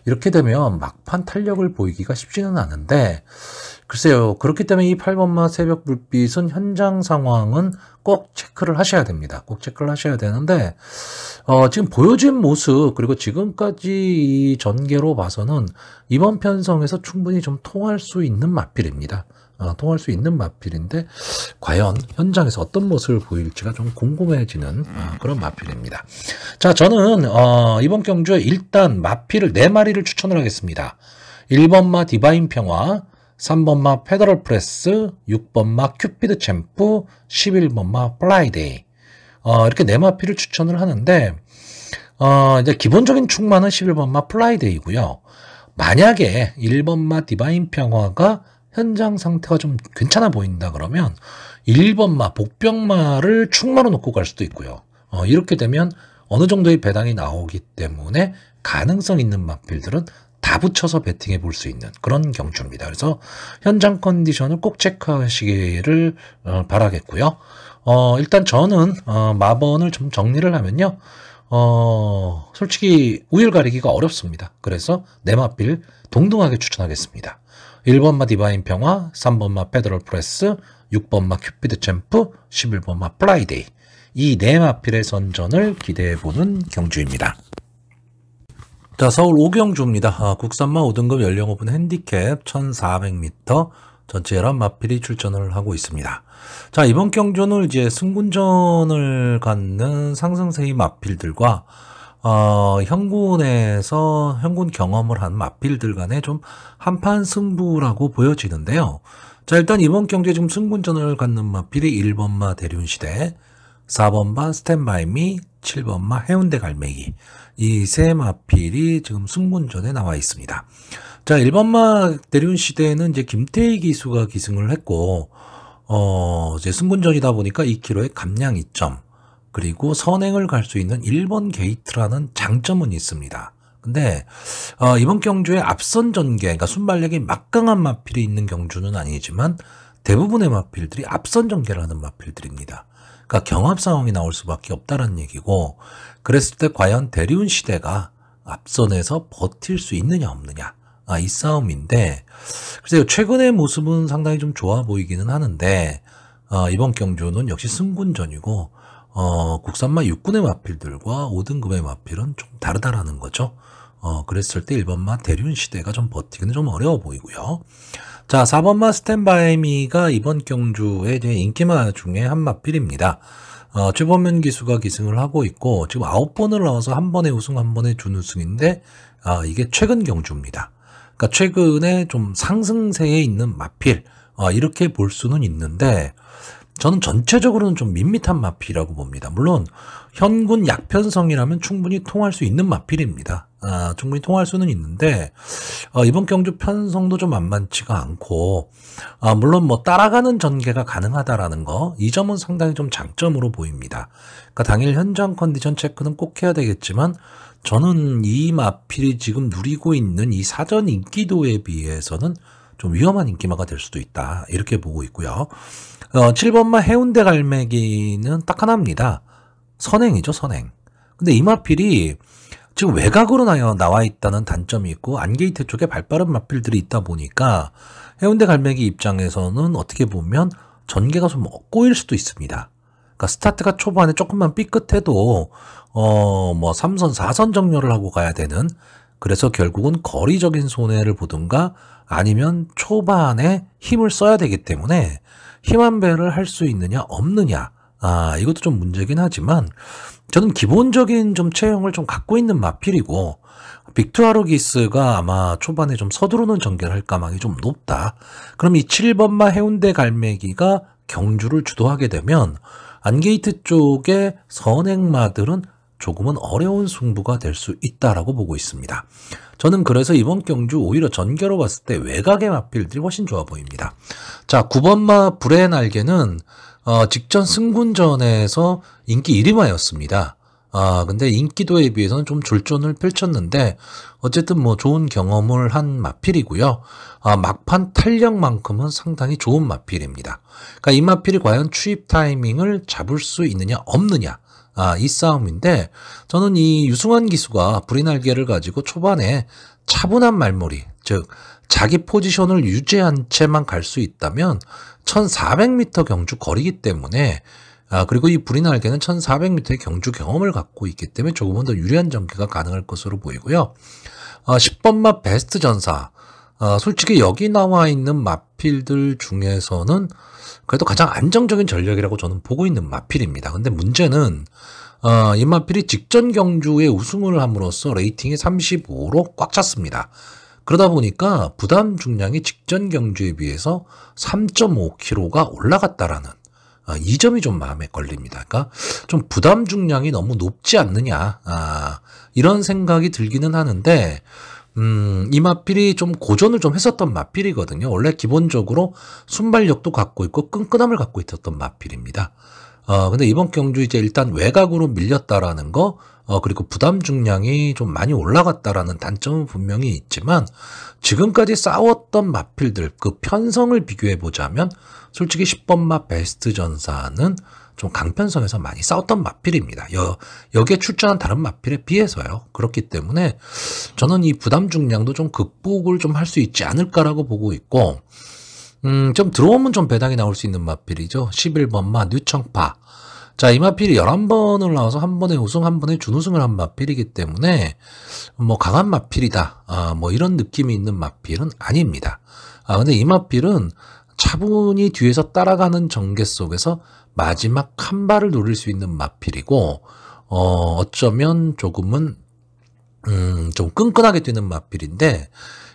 이렇게 되면 막판 탄력을 보이기가 쉽지는 않은데, 글쎄요, 그렇기 때문에 이 8번마 새벽 불빛은 현장 상황은 꼭 체크를 하셔야 됩니다. 꼭 체크를 하셔야 되는데, 지금 보여진 모습, 그리고 지금까지 이 전개로 봐서는 이번 편성에서 충분히 좀 통할 수 있는 마필입니다. 통할 수 있는 마필인데 과연 현장에서 어떤 모습을 보일지가 좀 궁금해지는 그런 마필입니다. 자, 저는 이번 경주에 일단 마필을 4마리를 추천을 하겠습니다. 1번마 디바인 평화, 3번마 페더럴 프레스, 6번마 큐피드 챔프, 11번마 플라이데이, 이렇게 4마필을 추천을 하는데 이제 기본적인 충만은 11번마 플라이데이고요. 만약에 1번마 디바인 평화가 현장 상태가 좀 괜찮아 보인다 그러면 1번마 복병마를 충마로 놓고 갈 수도 있고요. 이렇게 되면 어느 정도의 배당이 나오기 때문에 가능성 있는 마필들은 다 붙여서 베팅해 볼 수 있는 그런 경주입니다. 그래서 현장 컨디션을 꼭 체크하시기를 바라겠고요. 일단 저는 마번을 좀 정리를 하면요. 솔직히 우열 가리기가 어렵습니다. 그래서 네 마필 동등하게 추천하겠습니다. 1번마 디바인 평화, 3번마 페더럴 프레스, 6번마 큐피드 챔프, 11번마 플라이데이. 이 네 마필의 선전을 기대해보는 경주입니다. 자, 서울 오경주입니다. 국산마 5등급 연령 오픈 핸디캡 1400m 전체 11마필이 출전을 하고 있습니다. 자, 이번 경주는 이제 승군전을 갖는 상승세의 마필들과 현군에서 현군 경험을 한 마필들 간의 좀 한판 승부라고 보여지는데요. 자, 일단 이번 경주에 지금 승군전을 갖는 마필이 1번마 대륜시대, 4번마 스탠바이미, 7번마 해운대 갈매기. 이 세 마필이 지금 승군전에 나와 있습니다. 자, 1번마 대륜시대는 이제 김태희 기수가 기승을 했고, 이제 승군전이다 보니까 2km의 감량 2점, 그리고 선행을 갈 수 있는 1번 게이트라는 장점은 있습니다. 근데, 이번 경주에 앞선 전개, 그러니까 순발력이 막강한 마필이 있는 경주는 아니지만, 대부분의 마필들이 앞선 전개를 하는 마필들입니다. 그러니까 경합 상황이 나올 수밖에 없다는 얘기고, 그랬을 때 과연 대륜 시대가 앞선에서 버틸 수 있느냐 없느냐, 이 싸움인데, 글쎄요, 최근의 모습은 상당히 좀 좋아 보이기는 하는데, 이번 경주는 역시 승군전이고, 국산마 6군의 마필들과 5등급의 마필은 좀 다르다라는 거죠. 그랬을 때 1번마 대륜 시대가 좀 버티기는 좀 어려워 보이고요. 자, 4번마 스탠바이미가 이번 경주의 이제 인기마 중에 한 마필입니다. 최범현 기수가 기승을 하고 있고, 지금 9번을 넣어서 한 번에 우승, 한 번에 준우승인데, 이게 최근 경주입니다. 그러니까 최근에 좀 상승세에 있는 마필, 이렇게 볼 수는 있는데, 저는 전체적으로는 좀 밋밋한 마필이라고 봅니다. 물론 현군 약편성이라면 충분히 통할 수 있는 마필입니다. 충분히 통할 수는 있는데 이번 경주 편성도 좀 만만치가 않고, 물론 뭐 따라가는 전개가 가능하다라는 거, 이 점은 상당히 좀 장점으로 보입니다. 그러니까 당일 현장 컨디션 체크는 꼭 해야 되겠지만, 저는 이 마필이 지금 누리고 있는 이 사전 인기도에 비해서는 좀 위험한 인기마가 될 수도 있다, 이렇게 보고 있고요. 7번마 해운대 갈매기는 딱 하나입니다. 선행이죠, 선행. 근데 이 마필이 지금 외곽으로 나와 있다는 단점이 있고, 안게이트 쪽에 발빠른 마필들이 있다 보니까 해운대 갈매기 입장에서는 어떻게 보면 전개가 좀 꼬일 수도 있습니다. 그러니까 스타트가 초반에 조금만 삐끗해도 뭐 3선, 4선 정렬을 하고 가야 되는, 그래서 결국은 거리적인 손해를 보든가 아니면 초반에 힘을 써야 되기 때문에 힘한배를 할 수 있느냐 없느냐, 이것도 좀 문제긴 하지만, 저는 기본적인 좀 체형을 좀 갖고 있는 마필이고, 빅투아로기스가 아마 초반에 좀 서두르는 전개를 할 가망이 좀 높다. 그럼 이 7번마 해운대 갈매기가 경주를 주도하게 되면 안게이트 쪽의 선행마들은 조금은 어려운 승부가 될 수 있다라고 보고 있습니다. 저는 그래서 이번 경주 오히려 전개로 봤을 때 외곽의 마필들이 훨씬 좋아 보입니다. 자, 9번마 불의 날개는 직전 승군전에서 인기 1위마였습니다. 근데 인기도에 비해서는 좀 졸전을 펼쳤는데, 어쨌든 뭐 좋은 경험을 한 마필이고요. 막판 탄력만큼은 상당히 좋은 마필입니다. 그러니까 이 마필이 과연 추입 타이밍을 잡을 수 있느냐 없느냐, 이 싸움인데, 저는 이 유승환 기수가 불의 날개를 가지고 초반에 차분한 말머리, 즉 자기 포지션을 유지한 채만 갈 수 있다면 1400m 경주 거리기 때문에, 그리고 이 불의 날개는 1400m의 경주 경험을 갖고 있기 때문에 조금은 더 유리한 전개가 가능할 것으로 보이고요. 10번마 베스트 전사, 솔직히 여기 나와 있는 마필들 중에서는 그래도 가장 안정적인 전력이라고 저는 보고 있는 마필입니다. 근데 문제는 이 마필이 직전 경주에 우승을 함으로써 레이팅이 35로 꽉 찼습니다. 그러다 보니까 부담 중량이 직전 경주에 비해서 3.5kg가 올라갔다라는, 이 점이 좀 마음에 걸립니다. 그러니까 좀 부담 중량이 너무 높지 않느냐, 이런 생각이 들기는 하는데, 이 마필이 좀 고전을 좀 했었던 마필이거든요. 원래 기본적으로 순발력도 갖고 있고 끈끈함을 갖고 있었던 마필입니다. 근데 이번 경주 이제 일단 외곽으로 밀렸다라는 거, 그리고 부담 중량이 좀 많이 올라갔다라는 단점은 분명히 있지만, 지금까지 싸웠던 마필들, 그 편성을 비교해 보자면, 솔직히 10번마 베스트 전사는 좀 강편성에서 많이 싸웠던 마필입니다. 여기에 출전한 다른 마필에 비해서요. 그렇기 때문에 저는 이 부담 중량도 좀 극복을 좀 할 수 있지 않을까라고 보고 있고, 좀 들어오면 좀 배당이 나올 수 있는 마필이죠. 11번마 뉴청파. 자, 이 마필이 11번을 나와서 한 번에 우승, 한 번에 준우승을 한 마필이기 때문에 뭐 강한 마필이다. 뭐 이런 느낌이 있는 마필은 아닙니다. 근데 이 마필은 차분히 뒤에서 따라가는 전개 속에서 마지막 한 발을 노릴 수 있는 마필이고, 어쩌면 조금은 좀 끈끈하게 뛰는 마필인데,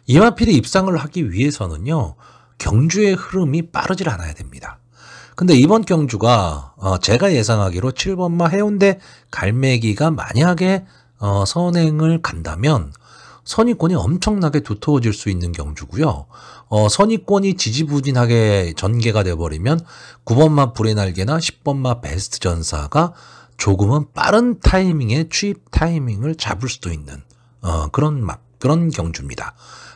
이 마필이 입상을 하기 위해서는요, 경주의 흐름이 빠르질 않아야 됩니다. 근데 이번 경주가 제가 예상하기로 7번마 해운대 갈매기가 만약에 선행을 간다면 선입권이 엄청나게 두터워질 수 있는 경주고요. 선입권이 지지부진하게 전개가 돼버리면 9번마 불의 날개나 10번마 베스트 전사가 조금은 빠른 타이밍에 취입 타이밍을 잡을 수도 있는 그런 경주입니다.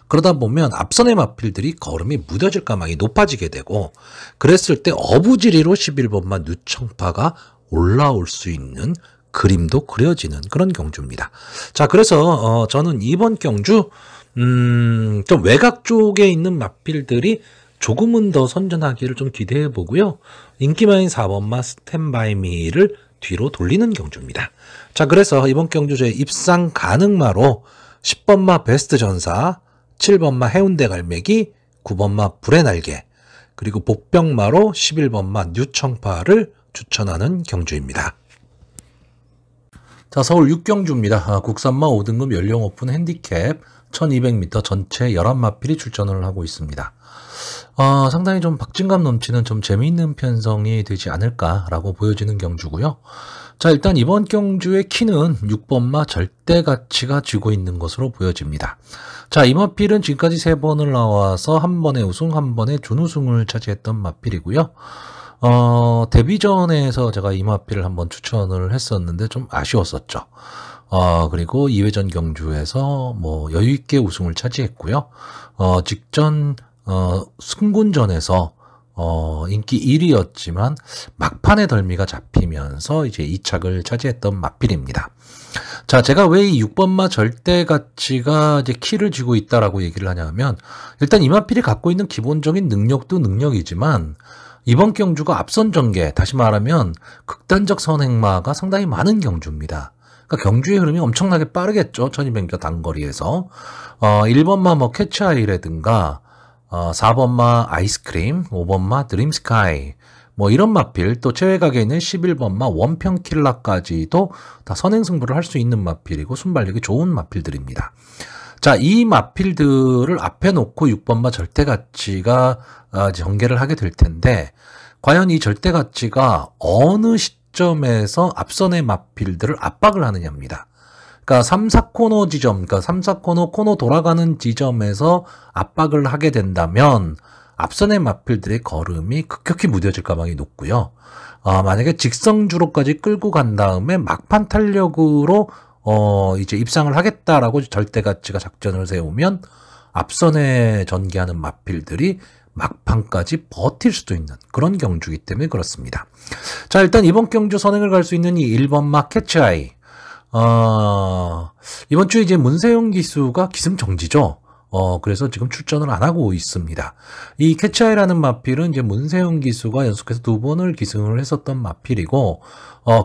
그러다 보면 앞선의 마필들이 걸음이 무뎌질 가망이 높아지게 되고, 그랬을 때 어부지리로 11번마 뉴청파가 올라올 수 있는 그림도 그려지는 그런 경주입니다. 자, 그래서 저는 이번 경주 좀 외곽 쪽에 있는 마필들이 조금은 더 선전하기를 좀 기대해 보고요. 인기 많은 4번마 스탠바이미를 뒤로 돌리는 경주입니다. 자, 그래서 이번 경주 제 입상 가능마로 10번마 베스트 전사, 7번마 해운대 갈매기, 9번마 불의 날개, 그리고 복병마로 11번마 뉴청파를 추천하는 경주입니다. 자, 서울 6경주입니다. 국산마 5등급 연령 오픈 핸디캡 1200m 전체 11마필이 출전을 하고 있습니다. 상당히 좀 박진감 넘치는 좀 재미있는 편성이 되지 않을까라고 보여지는 경주고요. 자, 일단 이번 경주의 키는 6번마 절대가치가 쥐고 있는 것으로 보여집니다. 자, 이 마필은 지금까지 3번을 나와서 한 번에 우승, 한 번에 준우승을 차지했던 마필이고요. 데뷔전에서 제가 이 마필을 한번 추천을 했었는데 좀 아쉬웠었죠. 그리고 2회전 경주에서 뭐 여유있게 우승을 차지했고요. 직전 승군전에서 인기 1위였지만 막판에 덜미가 잡히면서 이제 2착을 차지했던 마필입니다. 자, 제가 왜 이 6번마 절대가치가 이제 키를 쥐고 있다라고 얘기를 하냐면, 일단 이 마필이 갖고 있는 기본적인 능력도 능력이지만 이번 경주가 앞선 전개, 다시 말하면 극단적 선행마가 상당히 많은 경주입니다. 그러니까 경주의 흐름이 엄청나게 빠르겠죠. 1200m 단거리에서 1번마 뭐 캐치아이라든가 4번마 아이스크림, 5번마 드림스카이, 뭐 이런 마필, 또 최외곽에 있는 11번마 원평킬라까지도 다 선행승부를 할 수 있는 마필이고 순발력이 좋은 마필들입니다. 자, 이 마필들을 앞에 놓고 6번마 절대가치가 전개를 하게 될 텐데, 과연 이 절대가치가 어느 시점에서 앞선의 마필들을 압박을 하느냐입니다. 그러니까 3, 4코너 지점, 그러니까 3, 4코너 코너 돌아가는 지점에서 압박을 하게 된다면 앞선의 마필들의 걸음이 급격히 무뎌질 가망이 높고요. 만약에 직성주로까지 끌고 간 다음에 막판 탄력으로 이제 입상을 하겠다라고 절대가치가 작전을 세우면 앞선에 전개하는 마필들이 막판까지 버틸 수도 있는 그런 경주이기 때문에 그렇습니다. 자, 일단 이번 경주 선행을 갈 수 있는 이 1번마 캐치아이. 이번 주에 이제 문세영 기수가 기승정지죠. 그래서 지금 출전을 안 하고 있습니다. 이 캐치아이라는 마필은 이제 문세영 기수가 연속해서 2번을 기승을 했었던 마필이고,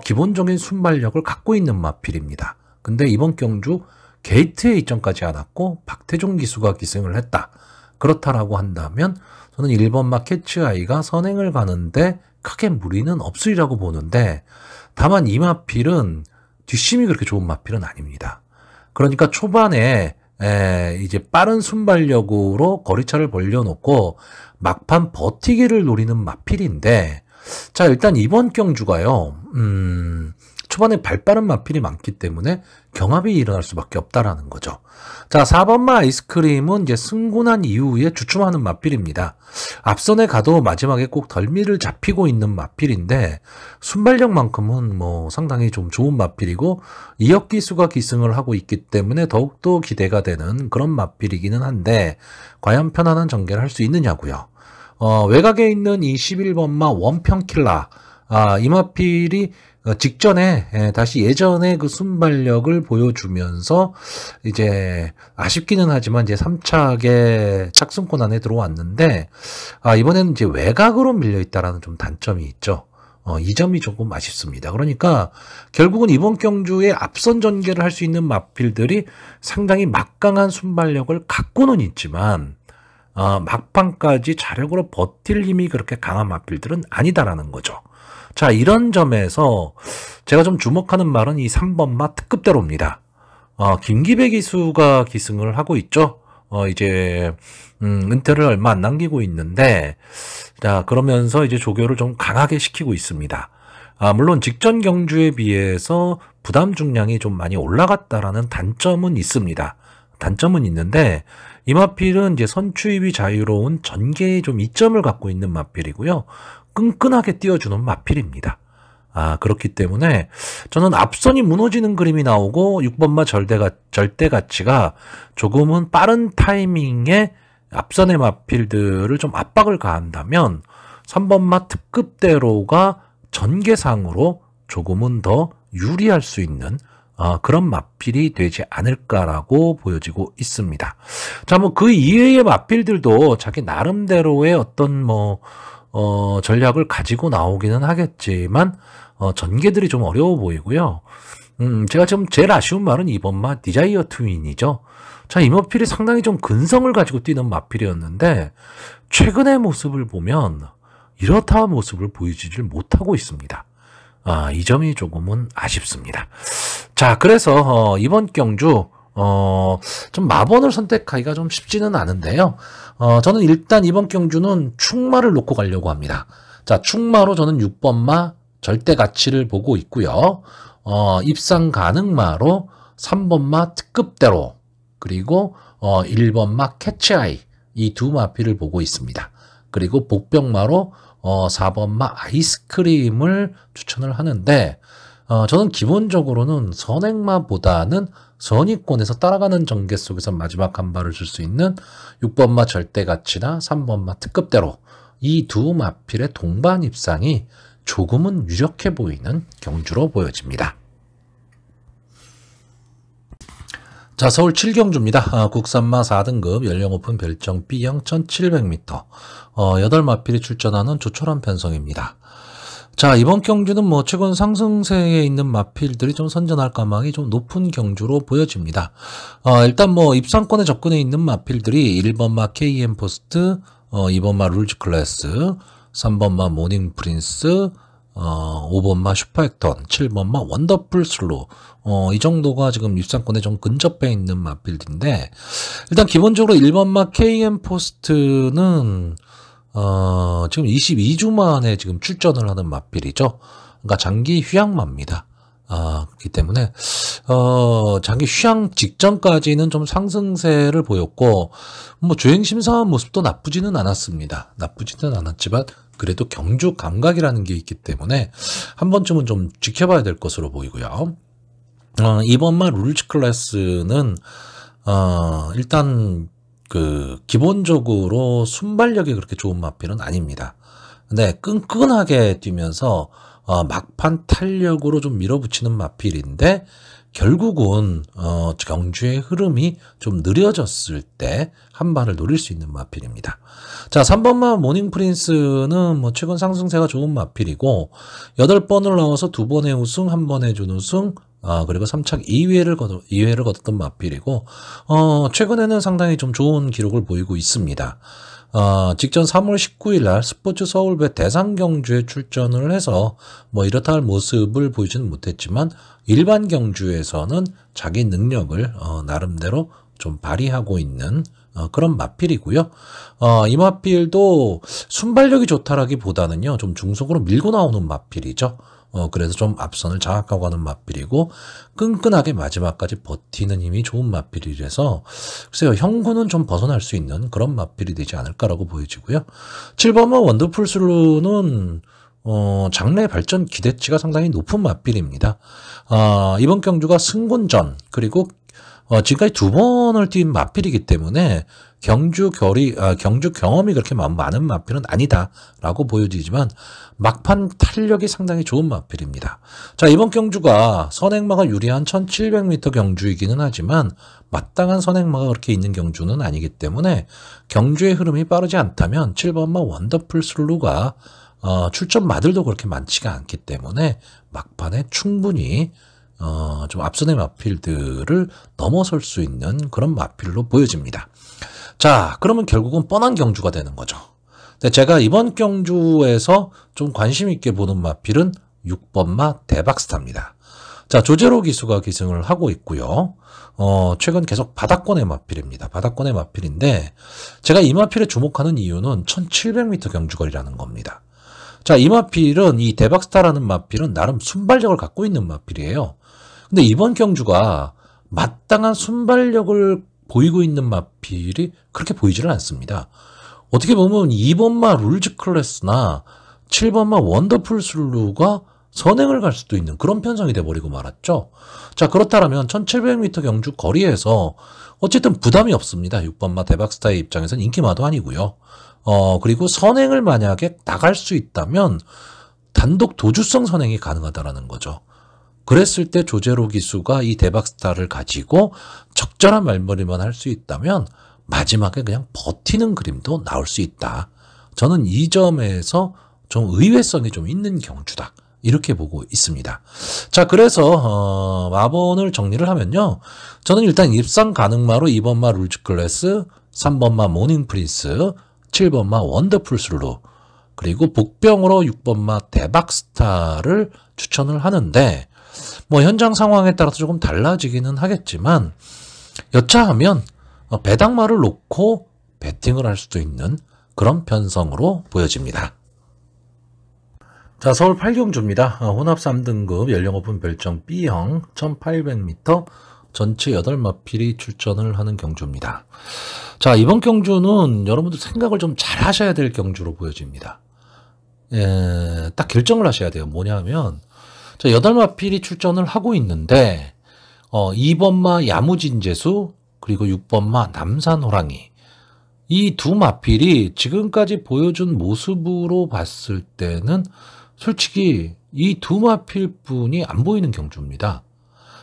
기본적인 순발력을 갖고 있는 마필입니다. 근데 이번 경주 게이트에 입점까지 않았고, 박태종 기수가 기승을 했다. 그렇다라고 한다면, 저는 1번마 캐치아이가 선행을 가는데 크게 무리는 없으리라고 보는데, 다만 이 마필은 뒷심이 그렇게 좋은 마필은 아닙니다. 그러니까 초반에 이제 빠른 순발력으로 거리차를 벌려놓고 막판 버티기를 노리는 마필인데, 자, 일단 이번 경주가요, 초반에 발 빠른 마필이 많기 때문에 경합이 일어날 수밖에 없다라는 거죠. 자, 4번마 아이스크림은 이제 승군한 이후에 주춤하는 마필입니다. 앞선에 가도 마지막에 꼭 덜미를 잡히고 있는 마필인데 순발력만큼은 뭐 상당히 좀 좋은 마필이고 이역기수가 기승을 하고 있기 때문에 더욱더 기대가 되는 그런 마필이기는 한데 과연 편안한 전개를 할 수 있느냐고요. 외곽에 있는 이 11번마 원평킬라, 이 마필이 직전에 다시 예전의 그 순발력을 보여주면서 이제 아쉽기는 하지만 이제 3착에 착승권 안에 들어왔는데 이번에는 이제 외곽으로 밀려 있다라는 좀 단점이 있죠. 이 점이 조금 아쉽습니다. 그러니까 결국은 이번 경주에 앞선 전개를 할 수 있는 마필들이 상당히 막강한 순발력을 갖고는 있지만 막판까지 자력으로 버틸 힘이 그렇게 강한 마필들은 아니다라는 거죠. 자, 이런 점에서 제가 좀 주목하는 말은 이 3번마 특급대로입니다. 김기배 기수가 기승을 하고 있죠. 이제 은퇴를 얼마 안 남기고 있는데, 자, 그러면서 이제 조교를 좀 강하게 시키고 있습니다. 물론 직전 경주에 비해서 부담 중량이 좀 많이 올라갔다라는 단점은 있습니다. 단점은 있는데 이 마필은 이제 선추입이 자유로운 전개에 좀 이점을 갖고 있는 마필이고요. 끈끈하게 띄워주는 마필입니다. 그렇기 때문에 저는 앞선이 무너지는 그림이 나오고 6번마 절대가치가 조금은 빠른 타이밍에 앞선의 마필들을 좀 압박을 가한다면 3번마 특급대로가 전개상으로 조금은 더 유리할 수 있는 그런 마필이 되지 않을까라고 보여지고 있습니다. 자, 뭐 그 이외의 마필들도 자기 나름대로의 어떤 전략을 가지고 나오기는 하겠지만 전개들이 좀 어려워 보이고요. 제가 지금 제일 아쉬운 말은 2번마 디자이어 트윈이죠. 자, 이 마필이 상당히 좀 근성을 가지고 뛰는 마필이었는데 최근의 모습을 보면 이렇다 모습을 보여주질 못하고 있습니다. 이 점이 조금은 아쉽습니다. 자, 그래서 이번 경주 좀 마번을 선택하기가 좀 쉽지는 않은데요. 저는 일단 이번 경주는 충마를 놓고 가려고 합니다. 자, 충마로 저는 6번마 절대가치를 보고 있고요. 입상 가능마로 3번마 특급대로 그리고 1번마 캐치아이 이 두 마필을 보고 있습니다. 그리고 복병마로 4번마 아이스크림을 추천을 하는데 저는 기본적으로는 선행마보다는 선위권에서 따라가는 전개 속에서 마지막 한 발을 줄 수 있는 6번마 절대가치나 3번마 특급대로 이 두 마필의 동반 입상이 조금은 유력해 보이는 경주로 보여집니다. 자, 서울 7경주입니다. 국산마 4등급 연령 오픈 별정 B형 1700m 8마필이 출전하는 조촐한 편성입니다. 자, 이번 경주는 뭐 최근 상승세에 있는 마필들이 좀 선전할 가망이 좀 높은 경주로 보여집니다. 일단 뭐 입상권에 접근해 있는 마필들이 1번마 KM 포스트, 2번마 룰즈 클래스, 3번마 모닝 프린스, 5번마 슈퍼액턴, 7번마 원더풀 슬로 이 정도가 지금 입상권에 좀 근접해 있는 마필인데 일단 기본적으로 1번마 KM 포스트는 지금 22주 만에 지금 출전을 하는 마필이죠. 그러니까 장기 휴양마입니다. 그렇기 때문에 장기 휴양 직전까지는 좀 상승세를 보였고 뭐 주행 심사한 모습도 나쁘지는 않았습니다. 나쁘지는 않았지만 그래도 경주 감각이라는 게 있기 때문에 한 번쯤은 좀 지켜봐야 될 것으로 보이고요. 이번마 룰즈 클래스는 일단 기본적으로 순발력이 그렇게 좋은 마필은 아닙니다. 근데 끈끈하게 뛰면서 막판 탄력으로 좀 밀어붙이는 마필인데 결국은 경주의 흐름이 좀 느려졌을 때 한 발을 노릴 수 있는 마필입니다. 자, 3번마 모닝 프린스는 뭐 최근 상승세가 좋은 마필이고 8번을 나와서 2번의 우승, 1번의 준우승, 그리고 3착 2회를 거뒀던 마필이고 최근에는 상당히 좀 좋은 기록을 보이고 있습니다. 직전 3월 19일 날 스포츠 서울배 대상경주에 출전을 해서 뭐 이렇다 할 모습을 보이지는 못했지만 일반 경주에서는 자기 능력을 나름대로 좀 발휘하고 있는 그런 마필이고요. 이 마필도 순발력이 좋다라기보다는요 좀 중속으로 밀고 나오는 마필이죠. 그래서 좀 앞선을 장악하고 가는 맞필이고 끈끈하게 마지막까지 버티는 힘이 좋은 맞필이라서 글쎄요, 형구는 좀 벗어날 수 있는 그런 맞필이 되지 않을까라고 보여지고요. 7번마 원더풀 슬루는 장래 발전 기대치가 상당히 높은 맞필입니다. 이번 경주가 승군전 그리고 지금까지 2번을 뛴 맞필이기 때문에 경주 경험이 그렇게 많은 맞필은 아니다라고 보여지지만 막판 탄력이 상당히 좋은 맞필입니다. 자, 이번 경주가 선행마가 유리한 1700m 경주이기는 하지만 마땅한 선행마가 그렇게 있는 경주는 아니기 때문에 경주의 흐름이 빠르지 않다면 7번마 원더풀 슬루가 출전 마들도 그렇게 많지가 않기 때문에 막판에 충분히 좀 앞선의 마필들을 넘어설 수 있는 그런 마필로 보여집니다. 자, 그러면 결국은 뻔한 경주가 되는 거죠. 근데 제가 이번 경주에서 좀 관심 있게 보는 마필은 6번마 대박스타입니다. 자, 조제로 기수가 기승을 하고 있고요. 최근 계속 바닥권의 마필입니다. 바닥권의 마필인데 제가 이 마필에 주목하는 이유는 1700m 경주거리라는 겁니다. 자, 이 마필은 이 대박스타라는 마필은 나름 순발력을 갖고 있는 마필이에요. 근데 이번 경주가 마땅한 순발력을 보이고 있는 마필이 그렇게 보이지는 않습니다. 어떻게 보면 2번마 룰즈 클래스나 7번마 원더풀 슬루가 선행을 갈 수도 있는 그런 편성이 돼버리고 말았죠. 자, 그렇다면 1700m 경주 거리에서 어쨌든 부담이 없습니다. 6번마 대박스타의 입장에서는 인기마도 아니고요. 그리고 선행을 만약에 나갈 수 있다면 단독 도주성 선행이 가능하다라는 거죠. 그랬을 때 조제로 기수가 이 대박스타를 가지고 적절한 말머리만 할 수 있다면 마지막에 그냥 버티는 그림도 나올 수 있다. 저는 이 점에서 좀 의외성이 좀 있는 경주다. 이렇게 보고 있습니다. 자, 그래서 마번을 정리를 하면요. 저는 일단 입상 가능마로 2번마 룰즈 클래스, 3번마 모닝 프린스, 7번마 원더풀 슬루, 그리고 복병으로 6번마 대박스타를 추천을 하는데 뭐 현장 상황에 따라서 조금 달라지기는 하겠지만 여차하면 배당마를 놓고 배팅을 할 수도 있는 그런 편성으로 보여집니다. 자, 서울 8경주입니다. 혼합 3등급 연령 오픈 별정 B형 1800m 전체 8마필이 출전을 하는 경주입니다. 자, 이번 경주는 여러분들 생각을 좀 잘 하셔야 될 경주로 보여집니다. 딱 결정을 하셔야 돼요. 뭐냐면 자, 8마필이 출전을 하고 있는데 2번마 야무진재수 그리고 6번마 남산호랑이 이 두 마필이 지금까지 보여준 모습으로 봤을 때는 솔직히 이 두 마필뿐이 안 보이는 경주입니다.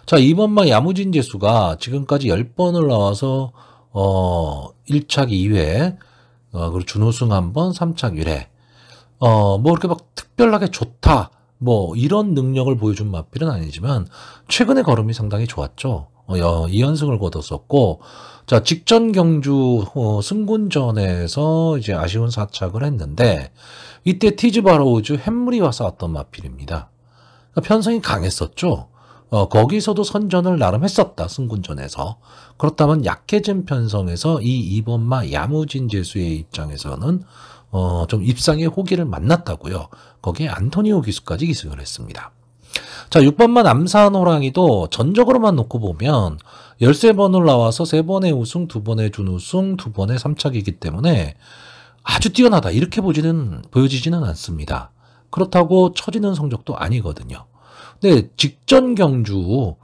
자, 2번마 야무진재수가 지금까지 10번을 나와서 1착 2회 그리고 준우승 1번 3착 1회 뭐 이렇게 막 특별하게 좋다 뭐 이런 능력을 보여준 마필은 아니지만 최근의 걸음이 상당히 좋았죠. 2연승을 거뒀었고 자, 직전 경주 승군전에서 이제 아쉬운 4착을 했는데 이때 티즈바로우즈 햄무리와 싸웠던 마필입니다. 그러니까 편성이 강했었죠. 거기서도 선전을 나름 했었다. 승군전에서. 그렇다면 약해진 편성에서 이 2번마 야무진 재수의 입장에서는 좀 입상의 호기를 만났다고요. 거기에 안토니오 기수까지 기승을 했습니다. 자, 6번마 남산호랑이도 전적으로만 놓고 보면 13번을 나와서 3번의 우승, 2번의 준우승, 2번의 3착이기 때문에 아주 뛰어나다 이렇게 보여지지는 않습니다. 그렇다고 처지는 성적도 아니거든요. 근데 직전 경주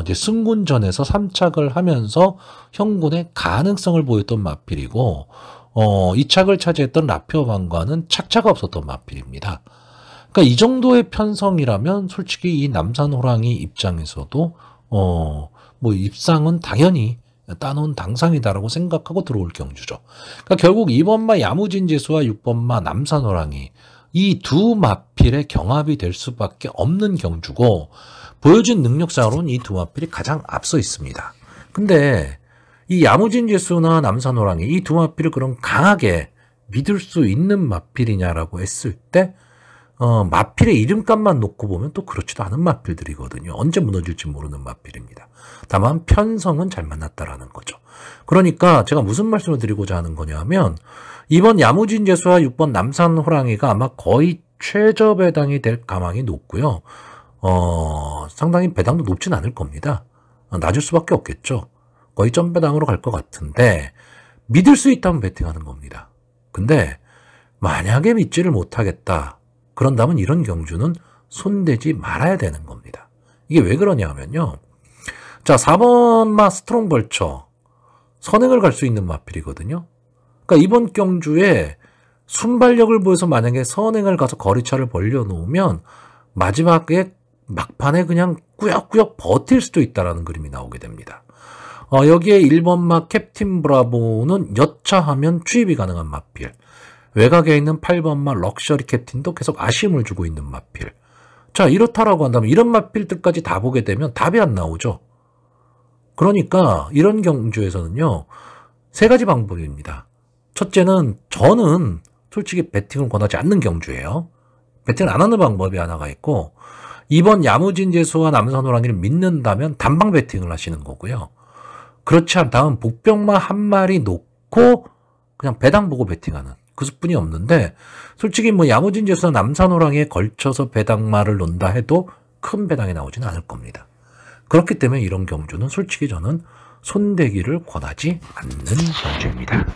이제 승군전에서 3착을 하면서 형군의 가능성을 보였던 마필이고 2착을 차지했던 라피어반과는 착차가 없었던 마필입니다. 그러니까 이 정도의 편성이라면 솔직히 이 남산호랑이 입장에서도 뭐 입상은 당연히 따놓은 당상이다라고 생각하고 들어올 경주죠. 그러니까 결국 2번마 야무진재수와 6번마 남산호랑이 이 두 마필의 경합이 될 수밖에 없는 경주고 보여준 능력상으로는 이 두 마필이 가장 앞서 있습니다. 근데 이 야무진재수나 남산호랑이 이 두 마필을 그럼 강하게 믿을 수 있는 마필이냐라고 했을 때 마필의 이름값만 놓고 보면 또 그렇지도 않은 마필들이거든요. 언제 무너질지 모르는 마필입니다. 다만 편성은 잘 만났다라는 거죠. 그러니까 제가 무슨 말씀을 드리고자 하는 거냐면 이번 야무진재수와 6번 남산호랑이가 아마 거의 최저 배당이 될 가망이 높고요. 상당히 배당도 높진 않을 겁니다. 낮을 수밖에 없겠죠. 거의 점 배당으로 갈 것 같은데 믿을 수 있다면 베팅하는 겁니다. 근데 만약에 믿지를 못하겠다. 그런다면 이런 경주는 손대지 말아야 되는 겁니다. 이게 왜 그러냐 하면요. 자, 4번마 스트롱벌처. 선행을 갈 수 있는 마필이거든요. 그러니까 이번 경주에 순발력을 보여서 만약에 선행을 가서 거리차를 벌려놓으면 마지막에 막판에 그냥 꾸역꾸역 버틸 수도 있다는 그림이 나오게 됩니다. 여기에 1번마 캡틴 브라보는 여차하면 추입이 가능한 마필. 외곽에 있는 8번마 럭셔리 캡틴도 계속 아쉬움을 주고 있는 마필. 자, 이렇다라고 한다면 이런 마필들까지 다 보게 되면 답이 안 나오죠. 그러니까 이런 경주에서는요. 세 가지 방법입니다. 첫째는 저는 솔직히 배팅을 권하지 않는 경주예요. 배팅을 안 하는 방법이 하나가 있고 2번 야무진 재수와 남산 호랑이를 믿는다면 단방 배팅을 하시는 거고요. 그렇지 않다면 복병마 한 마리 놓고 그냥 배당 보고 배팅하는 그 수뿐이 없는데 솔직히 뭐 야무진 재수와 남산 호랑이에 걸쳐서 배당마를 놓는다 해도 큰 배당이 나오지는 않을 겁니다. 그렇기 때문에 이런 경주는 솔직히 저는 손대기를 권하지 않는 경주입니다.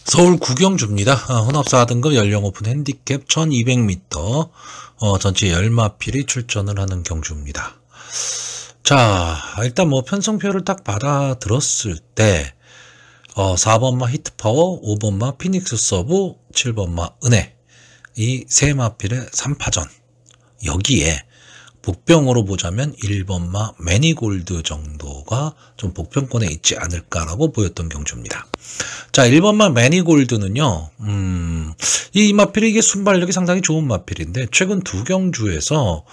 서울 구경주입니다. 혼합 4등급 연령 오픈 핸디캡 1200m 전체 10마필이 출전을 하는 경주입니다. 자, 일단 뭐 편성표를 딱 받아들었을 때 4번마 히트파워, 5번마 피닉스 서브, 7번마 은혜 이 세 마필의 3파전 여기에 복병으로 보자면 1번마 매니골드 정도가 좀 복병권에 있지 않을까라고 보였던 경주입니다. 자, 1번마 매니골드는요, 이 마필이 이게 순발력이 상당히 좋은 마필인데, 최근 두 경주에서,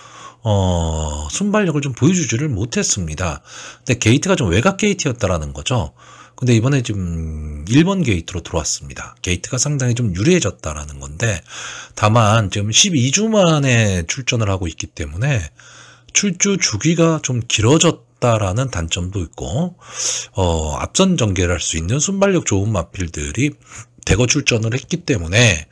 순발력을 좀 보여주지를 못했습니다. 근데 게이트가 좀 외곽 게이트였다라는 거죠. 근데 이번에 지금 1번 게이트로 들어왔습니다. 게이트가 상당히 좀 유리해졌다라는 건데 다만 지금 12주 만에 출전을 하고 있기 때문에 출주 주기가 좀 길어졌다라는 단점도 있고 앞선 전개를 할 수 있는 순발력 좋은 마필들이 대거 출전을 했기 때문에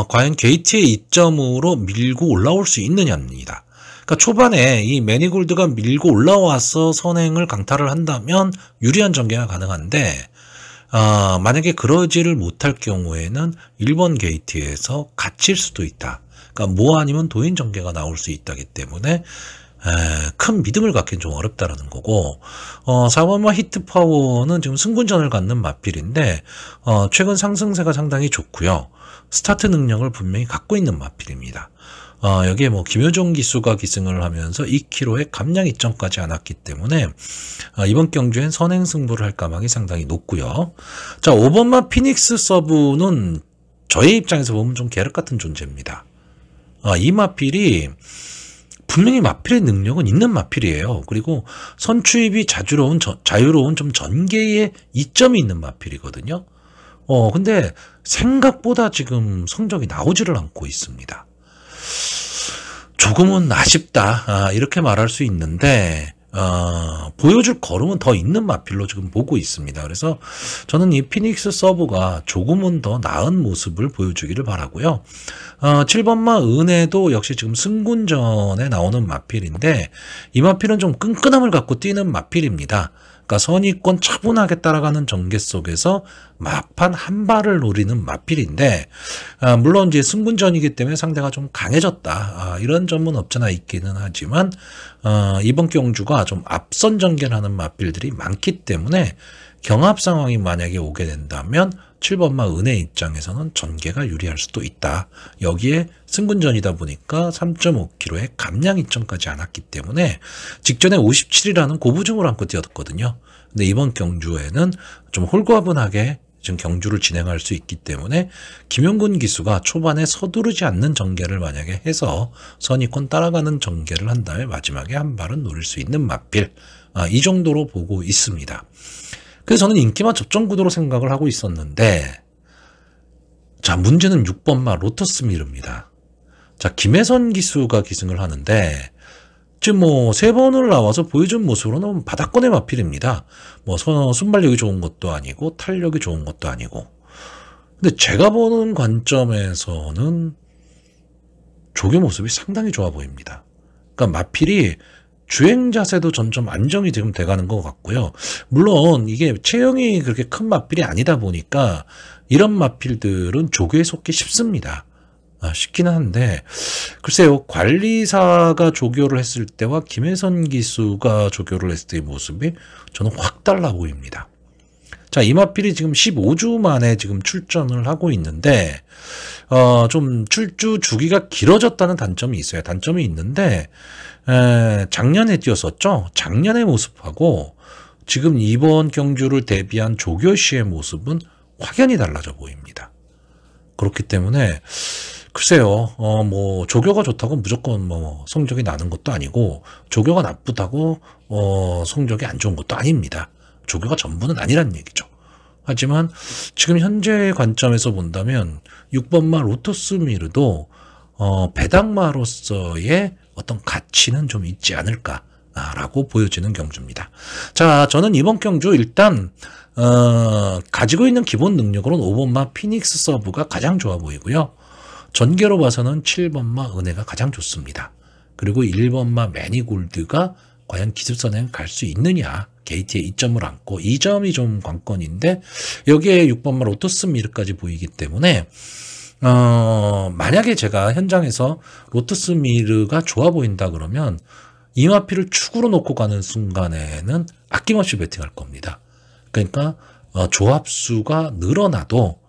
과연 게이트의 이점으로 밀고 올라올 수 있느냐입니다. 그러니까 초반에 이 매니골드가 밀고 올라와서 선행을 강타를 한다면 유리한 전개가 가능한데 만약에 그러지를 못할 경우에는 1번 게이트에서 갇힐 수도 있다. 그러니까 뭐 아니면 도인 전개가 나올 수 있다기 때문에 큰 믿음을 갖기는 좀 어렵다라는 거고 4번마 히트파워는 지금 승군전을 갖는 마필인데 최근 상승세가 상당히 좋고요. 스타트 능력을 분명히 갖고 있는 마필입니다. 여기에 뭐 김효종 기수가 기승을 하면서 2km의 감량 이점까지 않았기 때문에 이번 경주엔 선행 승부를 할 가망이 상당히 높고요. 자, 5번마 피닉스 서브는 저의 입장에서 보면 좀 계륵 같은 존재입니다. 이 마필이 분명히 마필의 능력은 있는 마필이에요. 그리고 선추입이 자유로운 좀 전개의 이점이 있는 마필이거든요. 근데 생각보다 지금 성적이 나오지를 않고 있습니다. 조금은 아쉽다 이렇게 말할 수 있는데 보여줄 걸음은 더 있는 마필로 지금 보고 있습니다. 그래서 저는 이 피닉스 서브가 조금은 더 나은 모습을 보여주기를 바라고요. 7번마 은혜도 역시 지금 승군전에 나오는 마필인데 이 마필은 좀 끈끈함을 갖고 뛰는 마필입니다. 그러니까 선의권 차분하게 따라가는 전개 속에서 막판 한 발을 노리는 마필인데 물론 이제 승군전이기 때문에 상대가 좀 강해졌다 이런 점은 없잖아 있기는 하지만 이번 경주가 좀 앞선 전개를 하는 마필들이 많기 때문에 경합 상황이 만약에 오게 된다면 7번마 은혜 입장에서는 전개가 유리할 수도 있다. 여기에 승군전이다 보니까 3.5km의 감량 이점까지 않았기 때문에 직전에 57이라는 고부중을 안고 뛰었거든요. 근데 이번 경주에는 좀 홀가분하게 지금 경주를 진행할 수 있기 때문에 김용군 기수가 초반에 서두르지 않는 전개를 만약에 해서 선의권 따라가는 전개를 한 다음에 마지막에 한 발은 노릴 수 있는 마필 이 정도로 보고 있습니다. 그래서 저는 인기만 접전 구도로 생각을 하고 있었는데 자, 문제는 6번마 로터스 미르입니다. 자, 김혜선 기수가 기승을 하는데 지금 뭐 3번을 나와서 보여준 모습으로는 바닥권의 마필입니다. 뭐 순발력이 좋은 것도 아니고 탄력이 좋은 것도 아니고 근데 제가 보는 관점에서는 조교 모습이 상당히 좋아 보입니다. 그러니까 마필이 주행 자세도 점점 안정이 지금 돼가는 것 같고요. 물론 이게 체형이 그렇게 큰 마필이 아니다 보니까 이런 마필들은 조교에 속기 쉽습니다. 쉽기는 한데 글쎄요, 관리사가 조교를 했을 때와 김혜선 기수가 조교를 했을 때의 모습이 저는 확 달라 보입니다. 자, 이 마필이 지금 15주 만에 지금 출전을 하고 있는데 좀 출주 주기가 길어졌다는 단점이 있어요. 단점이 있는데 작년에 뛰었었죠. 작년의 모습하고 지금 이번 경주를 대비한 조교 시의 모습은 확연히 달라져 보입니다. 그렇기 때문에 글쎄요, 뭐 조교가 좋다고 무조건 뭐 성적이 나는 것도 아니고 조교가 나쁘다고 성적이 안 좋은 것도 아닙니다. 조교가 전부는 아니란 얘기죠. 하지만 지금 현재 관점에서 본다면 6번마 로터스 미르도 배당마로서의 어떤 가치는 좀 있지 않을까라고 보여지는 경주입니다. 자, 저는 이번 경주 일단 가지고 있는 기본 능력으로는 5번마 피닉스 서브가 가장 좋아 보이고요. 전개로 봐서는 7번마 은혜가 가장 좋습니다. 그리고 1번마 매니골드가 과연 기습선행 갈 수 있느냐, 게이트에 2점을 안고 2점이 좀 관건인데 여기에 6번마 로터스 미르까지 보이기 때문에 만약에 제가 현장에서 로터스 미르가 좋아 보인다 그러면 이 마필을 축으로 놓고 가는 순간에는 아낌없이 배팅할 겁니다. 그러니까 조합수가 늘어나도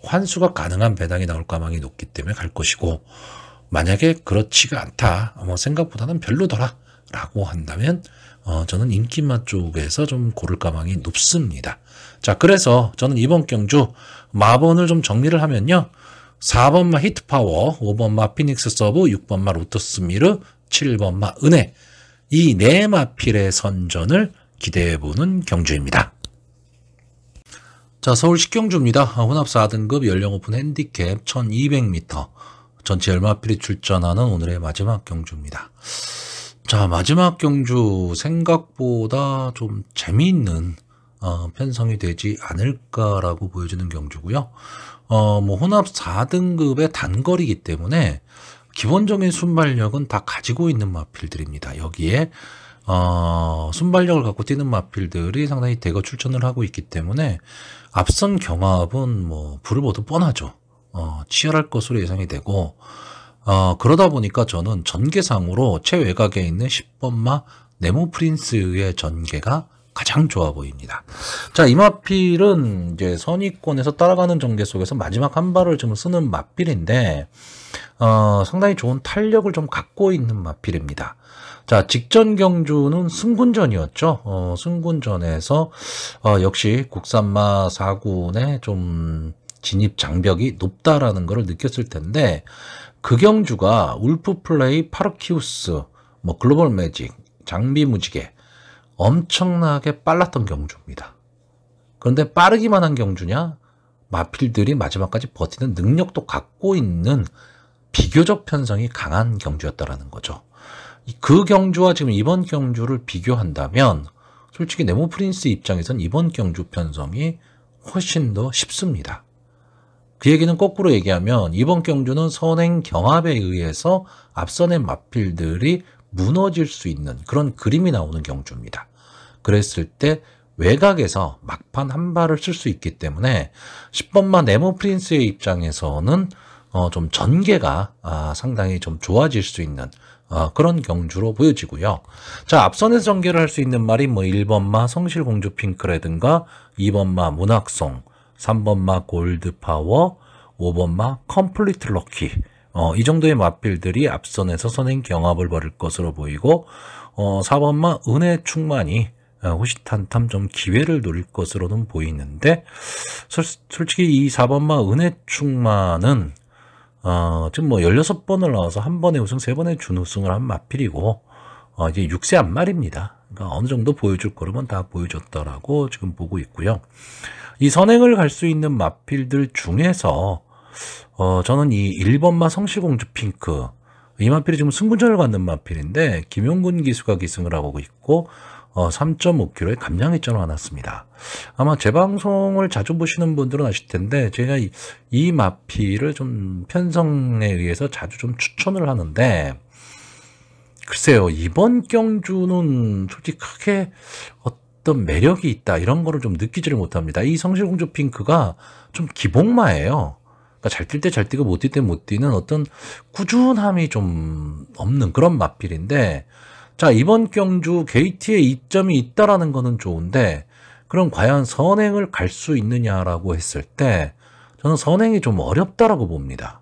환수가 가능한 배당이 나올 가망이 높기 때문에 갈 것이고, 만약에 그렇지가 않다, 생각보다는 별로더라 라고 한다면 저는 인기맛 쪽에서 좀 고를 가망이 높습니다. 자, 그래서 저는 이번 경주 마번을 좀 정리를 하면요, 4번마 히트파워, 5번마 피닉스 서브, 6번마 로터스 미르, 7번마 은혜, 이 네 마필의 선전을 기대해보는 경주입니다. 자, 서울 식경주입니다. 혼합 4등급 연령 오픈 핸디캡 1200m 전체 10마필이 출전하는 오늘의 마지막 경주입니다. 자, 마지막 경주 생각보다 좀 재미있는 편성이 되지 않을까라고 보여지는 경주고요. 뭐 혼합 4등급의 단거리이기 때문에 기본적인 순발력은 다 가지고 있는 마필들입니다. 여기에 순발력을 갖고 뛰는 마필들이 상당히 대거 출전을 하고 있기 때문에 앞선 경합은 뭐 불을 보듯 뻔하죠. 치열할 것으로 예상이 되고, 그러다 보니까 저는 전개상으로 최외곽에 있는 10번마 네모 프린스의 전개가 가장 좋아 보입니다. 자, 이 마필은 이제 선위권에서 따라가는 전개 속에서 마지막 한 발을 좀 쓰는 마필인데 상당히 좋은 탄력을 좀 갖고 있는 마필입니다. 자, 직전 경주는 승군전이었죠. 승군전에서 역시 국산마 4군의 좀 진입 장벽이 높다라는 것을 느꼈을 텐데, 그 경주가 울프플레이, 파르키우스, 뭐 글로벌 매직, 장비 무지개 엄청나게 빨랐던 경주입니다. 그런데 빠르기만 한 경주냐? 마필들이 마지막까지 버티는 능력도 갖고 있는 비교적 편성이 강한 경주였다라는 거죠. 그 경주와 지금 이번 경주를 비교한다면 솔직히 네모 프린스 입장에선 이번 경주 편성이 훨씬 더 쉽습니다. 그 얘기는 거꾸로 얘기하면 이번 경주는 선행 경합에 의해서 앞선의 마필들이 무너질 수 있는 그런 그림이 나오는 경주입니다. 그랬을 때 외곽에서 막판 한 발을 쓸 수 있기 때문에 10번마 네모 프린스의 입장에서는 좀 전개가 상당히 좀 좋아질 수 있는 그런 경주로 보여지고요. 자, 앞선에서 전개를 할 수 있는 말이 뭐 1번마 성실공주 핑크라든가 2번마 문학송, 3번마 골드파워, 5번마 컴플리트 럭키, 이 정도의 마필들이 앞선에서 선행 경합을 벌일 것으로 보이고, 4번마 은혜 충만이 호시탄탐 좀 기회를 노릴 것으로는 보이는데, 솔직히 이 4번마 은혜 충만은 지금 뭐 16번을 나와서 한 번에 우승, 3번에 준우승을 한 마필이고, 이제 6세 안말입니다. 그러니까 어느 정도 보여줄 거라면 다 보여줬다라고 지금 보고 있고요. 이 선행을 갈 수 있는 마필들 중에서 저는 이 1번마 성실공주 핑크, 이 마필이 지금 승군전을 갖는 마필인데 김용근 기수가 기승을 하고 있고, 3.5kg에 감량회전을 해놨습니다. 아마 제 방송을 자주 보시는 분들은 아실 텐데 제가 이 마피를 좀 편성에 의해서 자주 좀 추천을 하는데, 글쎄요, 이번 경주는 솔직히 크게 어떤 매력이 있다 이런 거를 좀 느끼지를 못합니다. 이 성실공주 핑크가 좀 기복마예요. 그러니까 잘 뛸 때 잘 뛰고 못 뛸 때 못 뛰는 어떤 꾸준함이 좀 없는 그런 마필인데, 자, 이번 경주 게이트에 이점이 있다라는 거는 좋은데, 그럼 과연 선행을 갈 수 있느냐라고 했을 때 저는 선행이 좀 어렵다라고 봅니다.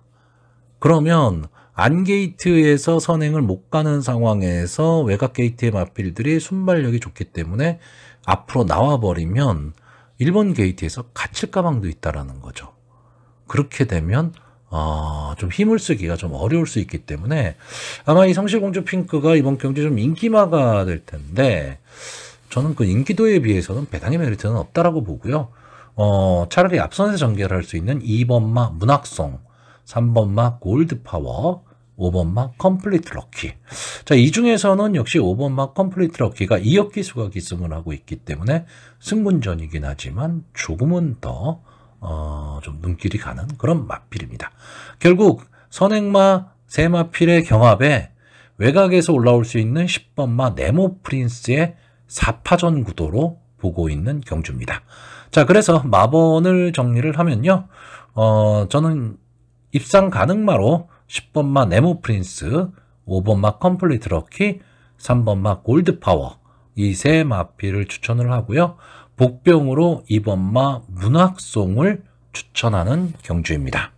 그러면 안게이트에서 선행을 못 가는 상황에서 외곽 게이트의 마필들이 순발력이 좋기 때문에 앞으로 나와버리면 1번 게이트에서 갇힐 가망도 있다라는 거죠. 그렇게 되면 좀 힘을 쓰기가 좀 어려울 수 있기 때문에 아마 이 성실공주 핑크가 이번 경기 좀 인기마가 될 텐데, 저는 그 인기도에 비해서는 배당의 메리트는 없다라고 보고요. 차라리 앞선에서 전개를 할 수 있는 2번마 문학송, 3번마 골드파워, 5번마 컴플리트 럭키. 자, 이 중에서는 역시 5번마 컴플리트 럭키가 이역기수가 기승을 하고 있기 때문에 승분전이긴 하지만 조금은 더 좀 눈길이 가는 그런 마필입니다. 결국 선행마 세 마필의 경합에 외곽에서 올라올 수 있는 10번마 네모 프린스의 4파전 구도로 보고 있는 경주입니다. 자, 그래서 마번을 정리를 하면요. 저는 입상 가능마로 10번마 네모 프린스, 5번마 컴플리트 럭키, 3번마 골드파워 이 세 마필을 추천을 하고요. 복병으로 2번마 문학송을 추천하는 경주입니다.